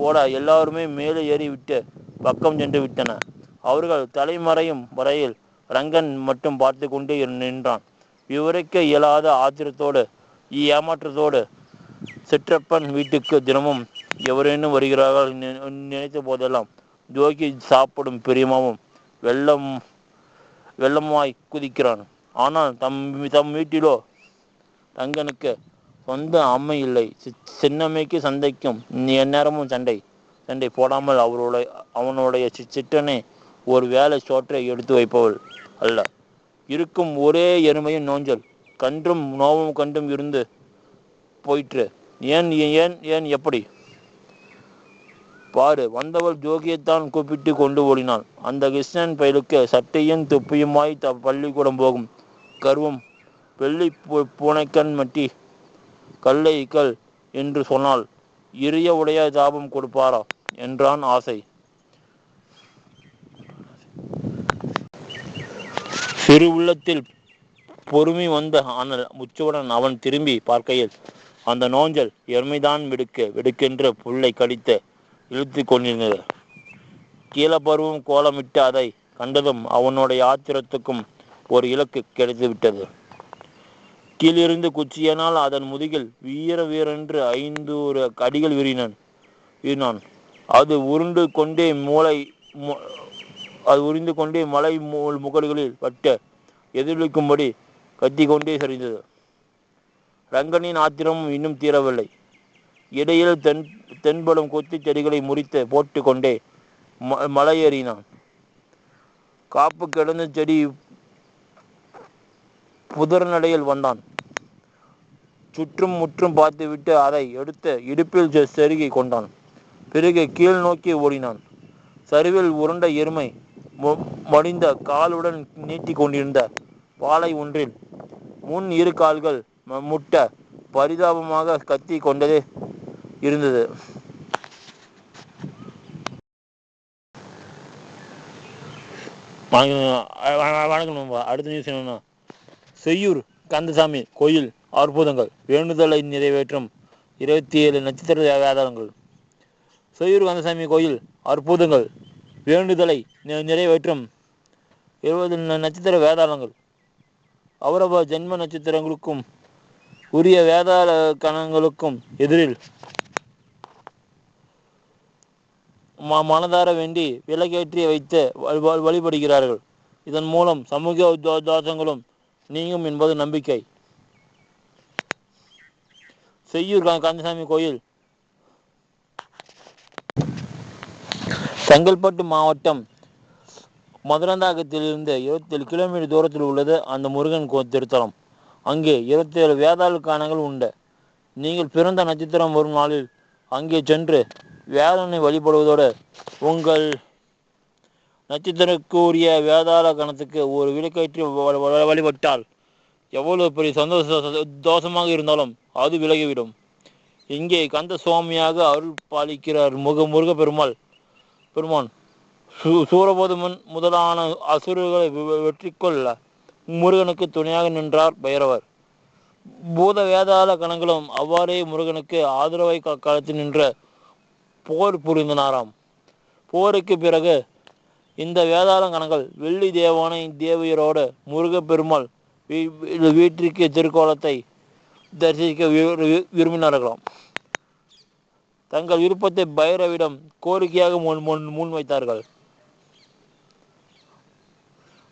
ஓட எல்லாருமே மேலே ஏறி விட்டு பக்கம் சென்று விட்டன. அவர்கள் தலைமறையும் வரையில் ரங்கன் மட்டும் பார்த்து கொண்டே நின்றான். விவரிக்க இயலாத ஆத்திரத்தோடு ஏமாற்றத்தோடு சிற்றப்பன் வீட்டுக்கு தினமும் எவரேனும் வருகிறார்கள் நினைத்த போதெல்லாம் ஜோகி சாப்பிடும் பிரியமாவும் வெள்ளமாய் குதிக்கிறான். ஆனால் தம் வீட்டிலோ ரங்கனுக்கு சொந்த அம்மை இல்லை. சின்னம்மைக்கு சண்டைக்கும் எந்நேரமும் சண்டை போடாமல் அவனுடைய சிற்றனே ஒரு வேலை சோற்றை எடுத்து வைப்பவள் அல்ல. இருக்கும் ஒரே எருமையும் நோஞ்சல் கன்றும் நோவும் கண்டும் இருந்து போயிற்று. ஏன் ஏன் ஏன் எப்படி பாரு. வந்தவள் ஜோகியைத்தான் கூப்பிட்டு கொண்டு ஓடினாள். அந்த கிருஷ்ணன் பயலுக்கு சட்டையும் துப்பியுமாய் பள்ளிக்கூடம் போகும் கர்வம். வெள்ளி பூனைக்கண் மட்டி கல்லைக்கல் என்று சொன்னால் இரிய உடைய தாபம் கொடுப்பாரா என்றான் ஆசை. சிறு உள்ளத்தில் பொறுமை வந்த ஆனால் முச்சுவுடன் அவன் திரும்பி பார்க்கையில் அந்த நோஞ்சல் எருமைதான் வெடுக்கென்று புல்லை கடித்து இழுத்து கொண்டிருந்தது. கீழப்பருவம் கோலமிட்டு அதை கண்டதும் அவனுடைய ஆத்திரத்துக்கும் ஒரு இலக்கு கிடைத்து விட்டது. கீழிருந்து குச்சியனால் அதன் முதுகில் வீரென்று 5 அடிகள் வீறினான். அது உருண்டு கொண்டே மலை முகடுகளில் பட்டு எதிரொலிக்கும்படி கத்திக்கொண்டே சரிந்தது. ரங்கனின் ஆத்திரமும் இன்னும் தீரவில்லை. இடையில் தென்படும் கொத்தி செடிகளை முறித்து போட்டு கொண்டே மலையேறினான். காப்பு கிடந்த செடி புதர் நடையில் வந்தான். சுற்றும் முற்றும் பார்த்துவிட்டு அதை எடுத்து இடுப்பில் செருகி கொண்டான். பிறகு கீழ் நோக்கி ஓடினான். சரிவில் உருண்ட எருமை மடிந்த காலுடன் நீட்டி கொண்டிருந்த பாலை ஒன்றில் முன் 2 கால்கள் முட்ட பரிதாபமாக கத்தி கொண்டதே இருந்தது. வணக்கம். அடுத்த நியூஸ் என்னன்னா, செய்யூர் கந்தசாமி கோயில் அற்புதங்கள், வேண்டுதலை நிறைவேற்றும் 27 நட்சத்திர வேதாளங்கள். செய்யூர் கந்தசாமி கோயில் அற்புதங்கள், வேண்டுதலை நிறைவேற்றும் 20 நட்சத்திர வேதாளங்கள். அவரவ ஜென்ம நட்சத்திரங்களுக்கும் உரிய வேதாள கணங்களுக்கும் எதிரில் மனதார வேண்டி விலகேற்றி வைத்து வழிபடுகிறார்கள். இதன் மூலம் சமூக தோஷங்களும் நீங்கும் என்பது நம்பிக்கை. செய்யூர் கந்தசாமி கோயில் செங்கல்பட்டு மாவட்டம் மதுராந்தகத்திலிருந்து 27 கிலோமீட்டர் தூரத்தில் உள்ளது அந்த முருகன் திருத்தலம். அங்கே 27 வேதாள காணங்கள் உண்டு. நீங்கள் பிறந்த நட்சத்திரம் வரும் நாளில் அங்கே சென்று வேதனை வழிபடுவதோடு உங்கள் நட்சத்திரக்குரிய வேதாள கணத்துக்கு ஒரு விளக்கேற்றி வழிபட்டால் எவ்வளவு பெரிய தோஷமாக இருந்தாலும் அது விலகிவிடும். இங்கே கந்த சுவாமியாக அருள் பாலிக்கிறார் பெருமான் சூரபதுமன் முதலான அசுரர்களை வெற்றி கொள்ள முருகனுக்கு துணையாக நின்றார் பைரவர். பூத வேதாள கணங்களும் அவ்வாறே முருகனுக்கு ஆதரவை காலத்து நின்ற போர் புரிந்தனாராம். போருக்கு பிறகு இந்த வேதாள கணங்கள் வெள்ளி தேவானை தேவியரோடு முருகப்பெருமாள் வீட்டிற்கு திருக்கோலத்தை தரிசிக்க விரும்பினார்களாம். தங்கள் விருப்பத்தை பைரவிடம் கோரிக்கையாக முன்வைத்தார்கள்.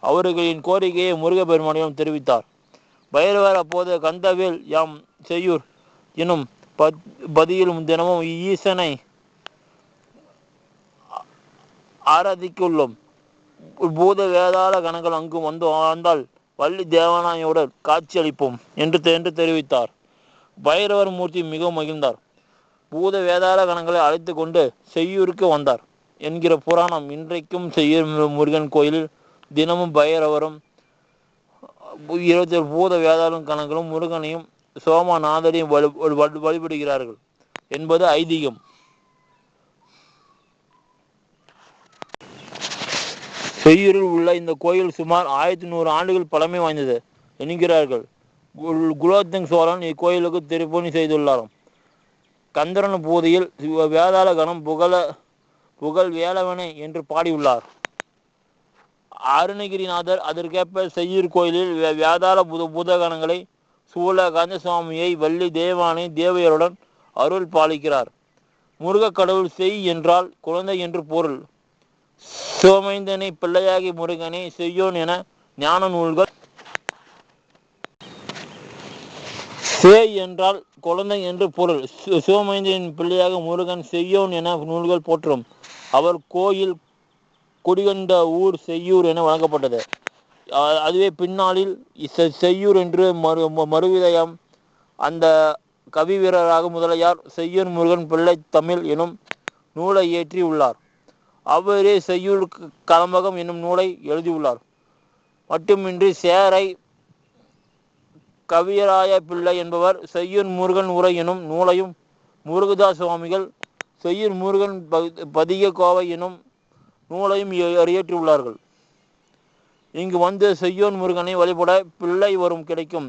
அவர்களின் கோரிக்கையை முருகப்பெருமானிடம் தெரிவித்தார். பைரவர் அப்போது கந்தவேல் யாம் செய்யூர் எனும் பதியிலும் தினமும் ஈசனை ஆராதிக்குள்ளோம். பூத வேதாள கணங்கள் அங்கு வந்தால் வள்ளி தேவனாயோடு காட்சி அளிப்போம் என்று தெரிவித்தார். பைரவர் மூர்த்தி மிகவும் மகிழ்ந்தார். பூத வேதாள கணங்களை அழைத்து கொண்டு செய்யூருக்கு வந்தார் என்கிற புராணம் இன்றைக்கும் செய்யூர் முருகன் கோயிலில் தினமும் பைரவரும் 27 பூத வேதாளம் கணங்களும் முருகனையும் சோமநாதரையும் வழிபடுகிறார்கள் என்பது ஐதீகம். செய்யூரில் உள்ள இந்த கோயில் சுமார் 1100 ஆண்டுகள் பழமை வாய்ந்தது என்கிறார்கள். குலோத்துங்க சோழன் இக்கோயிலுக்கு திருப்பணி செய்துள்ளாராம். கந்தரன் பூதையில் வேதாள கணம் புகழ் வேளவனே என்று பாடியுள்ளார். அருணகிரிநாதர் அதற்கேற்ப செய்யூர் கோயிலில் வேதாள பூதகணங்களை சூழ கந்தசுவாமியை வள்ளி தேவானை தேவையருடன் அருள் பாலிக்கிறார். முருகக் கடவுள் செய் என்றால் குழந்தை என்று பொருள். சோமைந்தனை பிள்ளையாகி முருகனை செய்யோன் என ஞான நூல்கள். சேய் என்றால் குழந்தை என்று பொருள். சோமைந்தனின் பிள்ளையாக முருகன் செய்யோன் என நூல்கள் போற்றும். அவர் கோயில் குடிகொண்ட ஊர் செய்யூர் என வழங்கப்பட்டது. அதுவே பின்னாளில் செய்யூர் என்று மறுவிதயம். அந்த கவி வீரராக முதலியார் செய்யூர் முருகன் பிள்ளை தமிழ் எனும் நூலை இயற்றி உள்ளார். அவரே செய்யூர் கலம்பகம் என்னும் நூலை எழுதியுள்ளார். மட்டுமின்றி சேரை கவியராய பிள்ளை என்பவர் செய்யூர் முருகன் உரை எனும் நூலையும், முருகதாஸ் சுவாமிகள் செய்யூர் முருகன் பதிக கோவை எனும் நூலையும் இயற்றியுள்ளார்கள். இங்கு வந்து செய்யோன் முருகனை வழிபட பிள்ளை வரும் கிடைக்கும்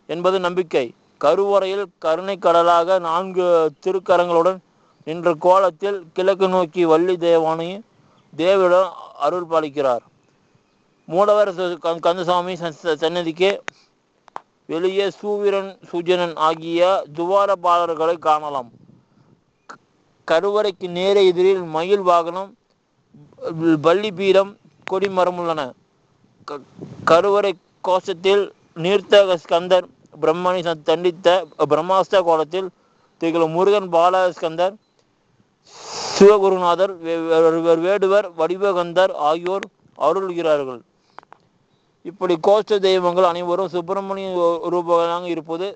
என்பது நம்பிக்கை. கருவறையில் கருணை கடலாக 4 திருக்கரங்களுடன் நின்ற கோலத்தில் கிழக்கு நோக்கி வள்ளி தேவானை தேவியுடன் அருள் பாலிக்கிறார். மூலவர் கந்தசாமி சன்னதிக்கு வெளியே சூவீரன் சுஜனன் ஆகிய துவாரபாலர்களை காணலாம். கருவறைக்கு நேரே எதிரில் மயில் வாகனம், பள்ளி பீடம், கொடிமரம் உள்ளன. கருவறை கோஷத்தில் நீர்த்த ஸ்கந்தர் பிரம்மணி தண்டித்த பிரம்மாஸ்த கோலத்தில் திகழும் முருகன் பாலஸ்கந்தர், சிவகுருநாதர், வேடுவர், வடிவகந்தர் ஆகியோர் அருள்கிறார்கள். இப்படி கோஷ்ட தெய்வங்கள் அனைவரும் சுப்பிரமணிய ரூபங்களாக இருப்பது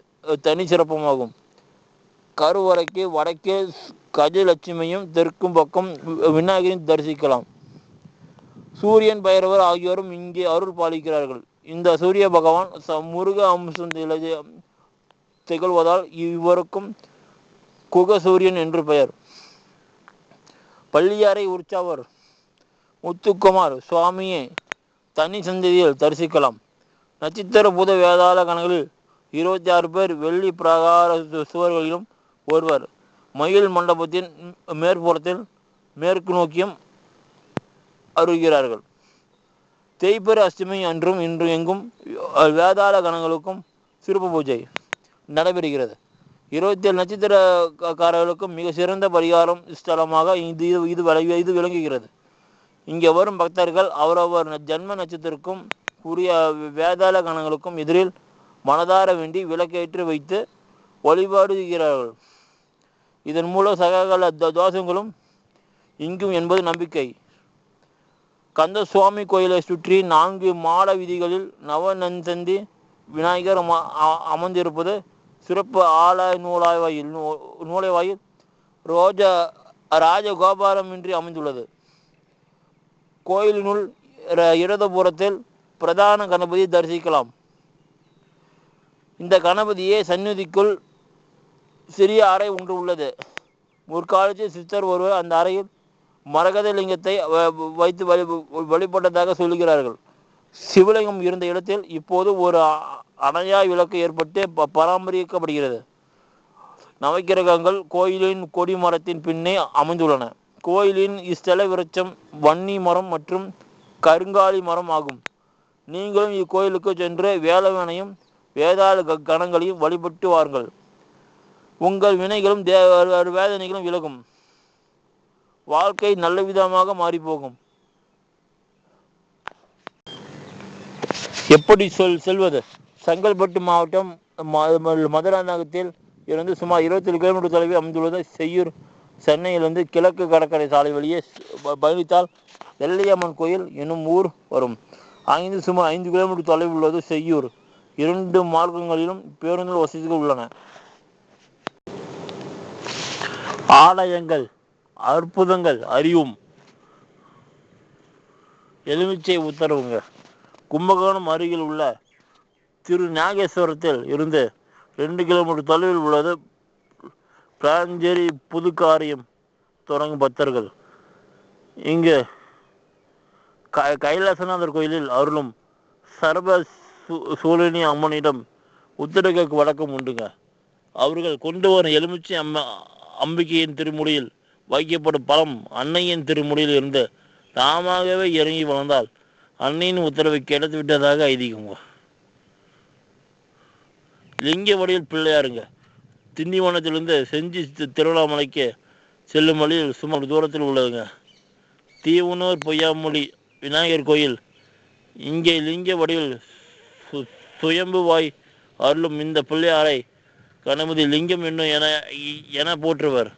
தனி சிறப்பமாகும். கருவறைக்கு வடக்கே கஜலட்சுமியும் தெற்கும் பக்கம் விநாயகரையும் தரிசிக்கலாம். சூரியன் பைரவர் ஆகியோரும் இங்கே அருள் பாலிக்கிறார்கள். இந்த சூரிய பகவான் முருக அம்சம் திகழ்வதால் இவருக்கும் குகசூரியன் என்று பெயர். பள்ளியாரை உற்சவர் முத்துக்குமார் சுவாமியை தனி சந்ததியில் தரிசிக்கலாம். நட்சத்திர பூத வேதாள கணங்களில் 26 பேர் வெள்ளி பிரகார சுவர்களிலும் ஒருவர் மயில் மண்டபத்தின் மேற்புறத்தில் மேற்கு நோக்கியும் அருள்கிறார்கள். தேய்பிறை அஷ்டமி அன்றும் இன்று எங்கும் வேதாள கணங்களுக்கும் சிறப்பு பூஜை நடைபெறுகிறது. 27 நட்சத்திரக்காரர்களுக்கும் மிக சிறந்த பரிகாரம் ஸ்தலமாக இது விளங்குகிறது. இங்கே வரும் பக்தர்கள் அவரவர் ஜன்ம நட்சத்திரக்கும் உரிய வேதாள கணங்களுக்கும் எதிரில் மனதார வேண்டி விளக்கேற்றி வைத்து வழிபாடு செய்கிறார்கள். இதன் மூலம் சகல தோஷங்களும் இங்கும் என்பது நம்பிக்கை. கந்த சுவாமி கோயிலை சுற்றி 4 மாட வீதிகளில் நவநந்தி விநாயகர் அமர்ந்திருப்பது சிறப்பு. ஆலய நூலைவாயில் ராஜகோபாலமின்றி அமைந்துள்ளது. கோயிலினுள் இடதுபுறத்தில் பிரதான கணபதி தரிசிக்கலாம். இந்த கணபதியை சந்நிதிக்குள் சிறிய அறை ஒன்று உள்ளது. முற்காலத்தில் சித்தர் ஒருவர் அந்த அறையில் மரகத லிங்கத்தை வைத்து வழிபட்டதாக சொல்கிறார்கள். சிவலிங்கம் இருந்த இடத்தில் இப்போது ஒரு அணையா விளக்கு ஏற்பட்டு பராமரிக்கப்படுகிறது. நவக்கிரகங்கள் கோயிலின் கொடி மரத்தின் பின்னே அமைந்துள்ளன. கோயிலின் ஸ்தல விருட்சம் வன்னி மரம் மற்றும் கருங்காலி மரம் ஆகும். நீங்களும் இக்கோயிலுக்கு சென்று வேலவனையும் வேதாள கணங்களையும் வழிபட்டு வாருங்கள். உங்கள் வினைகளும் வேதனைகளும் விலகும். வாழ்க்கை நல்ல விதமாக மாறிப்போகும். எப்படி செல்வது? செங்கல்பட்டு மாவட்டம் மதுராந்தகத்தில் இருந்து சுமார் 27 கிலோமீட்டர் தொலைவில் அமைந்துள்ளது. செய்யூர் சென்னையிலிருந்து கிழக்கு கடற்கரை சாலை வழியே பயணித்தால் வெள்ளையம்மன் கோயில் என்னும் ஊர் வரும். சுமார் 5 கிலோமீட்டர் தொலைவில் உள்ளது செய்யூர். 2 மார்க்கங்களிலும் பேருந்து வசதிகள் உள்ளன. ஆலயங்கள், அற்புதங்கள் அறிவும். எலுமிச்சை உத்தரவுங்க. கும்பகோணம் அருகில் உள்ள திரு நாகேஸ்வரத்தில் இருந்து 2 கிலோமீட்டர் தொலைவில் உள்ளது பிராஞ்சேரி புதுக்காரியம் தொடங்கும் பக்தர்கள். இங்கு கைலாசநாதர் கோயிலில் அருளும் சர்வ சூழினி அம்மனிடம் உத்தரவுக்கு வழக்கம் உண்டுங்க. அவர்கள் கொண்டு வரும் எலுமிச்சை அம்பிகையின் திருமுடியில் வைக்கப்படும் பழம் அன்னையின் திருமுடியில் இருந்து தாமாகவே இறங்கி வளர்ந்தால் அன்னையின் உத்தரவை கிடைத்து விட்டதாக ஐதீகங்க. லிங்க வடிவில் பிள்ளையாருங்க. திண்டிவனத்திலிருந்து செஞ்சி திருவண்ணாமலைக்கு செல்லும் வழியில் சுமார் தூரத்தில் உள்ளதுங்க. தீவனூர் பொய்யாமொழி விநாயகர் கோயில். இங்கே லிங்க வடிவில் சுயம்புவாய் அருளும் இந்த பிள்ளையாரை கணபதி லிங்கம் என்னும் என போற்றுவர்.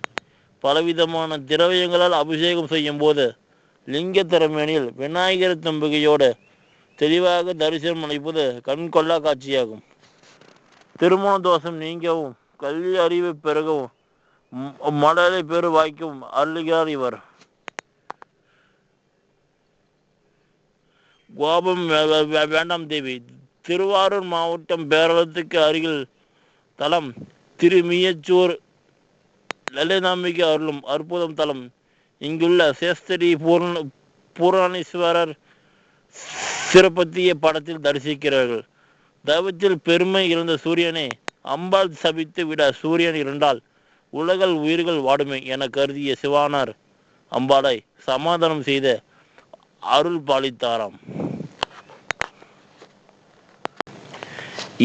பலவிதமான திரவியங்களால் அபிஷேகம் செய்யும் போது லிங்க திறமேனியில் விநாயகர் தம்பிகையோடு தெளிவாக தரிசனம் அளிப்பது கண்கொள்ளா காட்சியாகும். திருமண தோஷம் நீங்கவும் கல்வி அறிவு பெருகவும் மடலை பெரு வாய்க்கும் அருளுகிறார் இவர். கோபம் வேண்டாம் தேவி. திருவாரூர் மாவட்டம் பேரளத்துக்கு அருகில் தலம் திருமியச்சூர் லலிதாம்பிகை அருளும் அற்புதம் தலம். இங்குள்ள சேஸ்திரி பூரணீஸ்வரர் சிறப்பத்திய படத்தில் தரிசிக்கிறார்கள். தவத்தில் பெருமை இருந்த சூரியனை அம்பாள் சபித்து விட சூரியன் இருந்தால் உலகள் உயிர்கள் வாடுமை என கருதிய சிவானார் அம்பாளை சமாதானம் செய்த அருள் பாலித்தாராம்.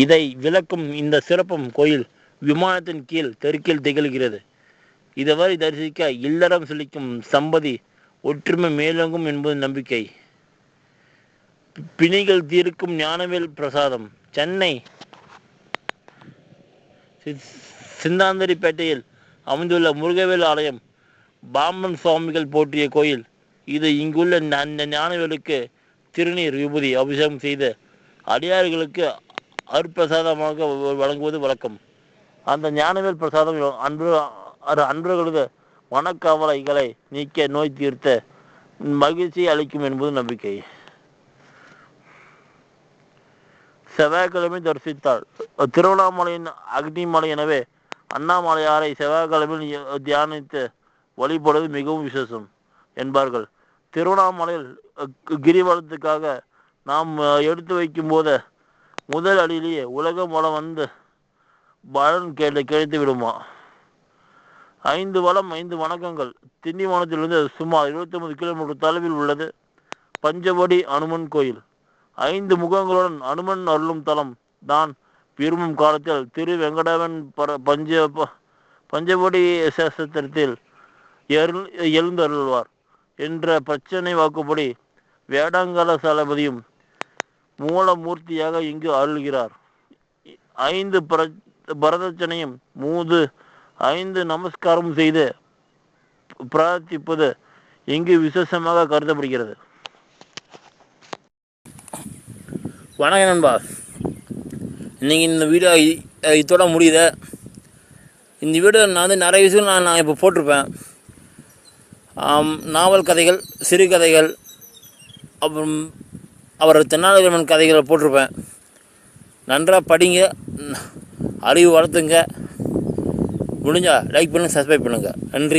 இதை விளக்கும் இந்த சிறப்பும் கோயில் விமானத்தின் கீழ் தெற்கில் திகழ்கிறது. இதுவரை தரிசிக்க இல்லறம் செழிக்கும் சம்பதி ஒற்றுமை மேலோங்கும் என்பது நம்பிக்கை. பிணிகள் தீர்க்கும் ஞானவேல் பிரசாதம். சென்னை சிந்தாந்தரிப்பேட்டையில் அமைந்துள்ள முருகவேல் ஆலயம் பாம்பன் சுவாமிகள் போற்றிய கோயில். இது இங்குள்ள ஞானவேலுக்கு திருநீர் விபூதி அபிஷேகம் செய்து அடியார்களுக்கு அற்புதமாக வழங்குவது வழக்கம். அந்த ஞானவேல் பிரசாதம் அன்பர்களது மனக்கவலைகளை நீக்க நோய் தீர்த்த மகிழ்ச்சியை அளிக்கும் என்பது நம்பிக்கை. செவ்வாய்க்கிழமை தரிசித்தால் திருவண்ணாமலையின் அக்னிமலை எனவே அண்ணாமலையாரை செவ்வாய்க்கிழமையில் தியானித்து வழிபடுவது மிகவும் விசேஷம் என்பார்கள். திருவண்ணாமலையில் கிரிவலத்துக்காக நாம் எடுத்து வைக்கும் போது முதல் அடியிலேயே உலகம் வளம் வந்து பலன் கிடைத்து விடுமா? 5 வளம் 5 வணக்கங்கள். திண்டிவனத்திலிருந்து சுமார் 29 கிலோமீட்டர் தொலைவில் உள்ளது பஞ்சவடி அனுமன் கோயில். 5 முகங்களுடன் அனுமன் அருளும் தலம் தான். விரும்பும் காலத்தில் திரு வெங்கடவன் பஞ்சவடி சேசத்திரத்தில் எழுந்தருள்வார் என்ற பிரச்சனை வாக்குப்படி வேடாங்கல சலபதியும் மூலமூர்த்தியாக இங்கு அருள்கிறார். 5 பிரதட்சணையும் 5 நமஸ்காரம் செய்து பிரார்த்திப்பது இங்கு விசேஷமாக கருதப்படுகிறது. வணக்கம் நண்பா. இன்னைக்கு இந்த வீடியோ இதோட முடியுது. இந்த வீடியோ நான் நிறைய விஷயங்கள் நான் இப்போ போட்டிருப்பேன். நாவல் கதைகள், சிறுகதைகள், அப்புறம் அவர் தென்னாலிராமன் கதைகளை போட்டிருப்பேன். நன்றாக படிங்க, அறிவு வளர்த்துங்க. முடிஞ்சால் லைக் பண்ணுங்கள், சப்ஸ்கிரைப் பண்ணுங்கள். நன்றி.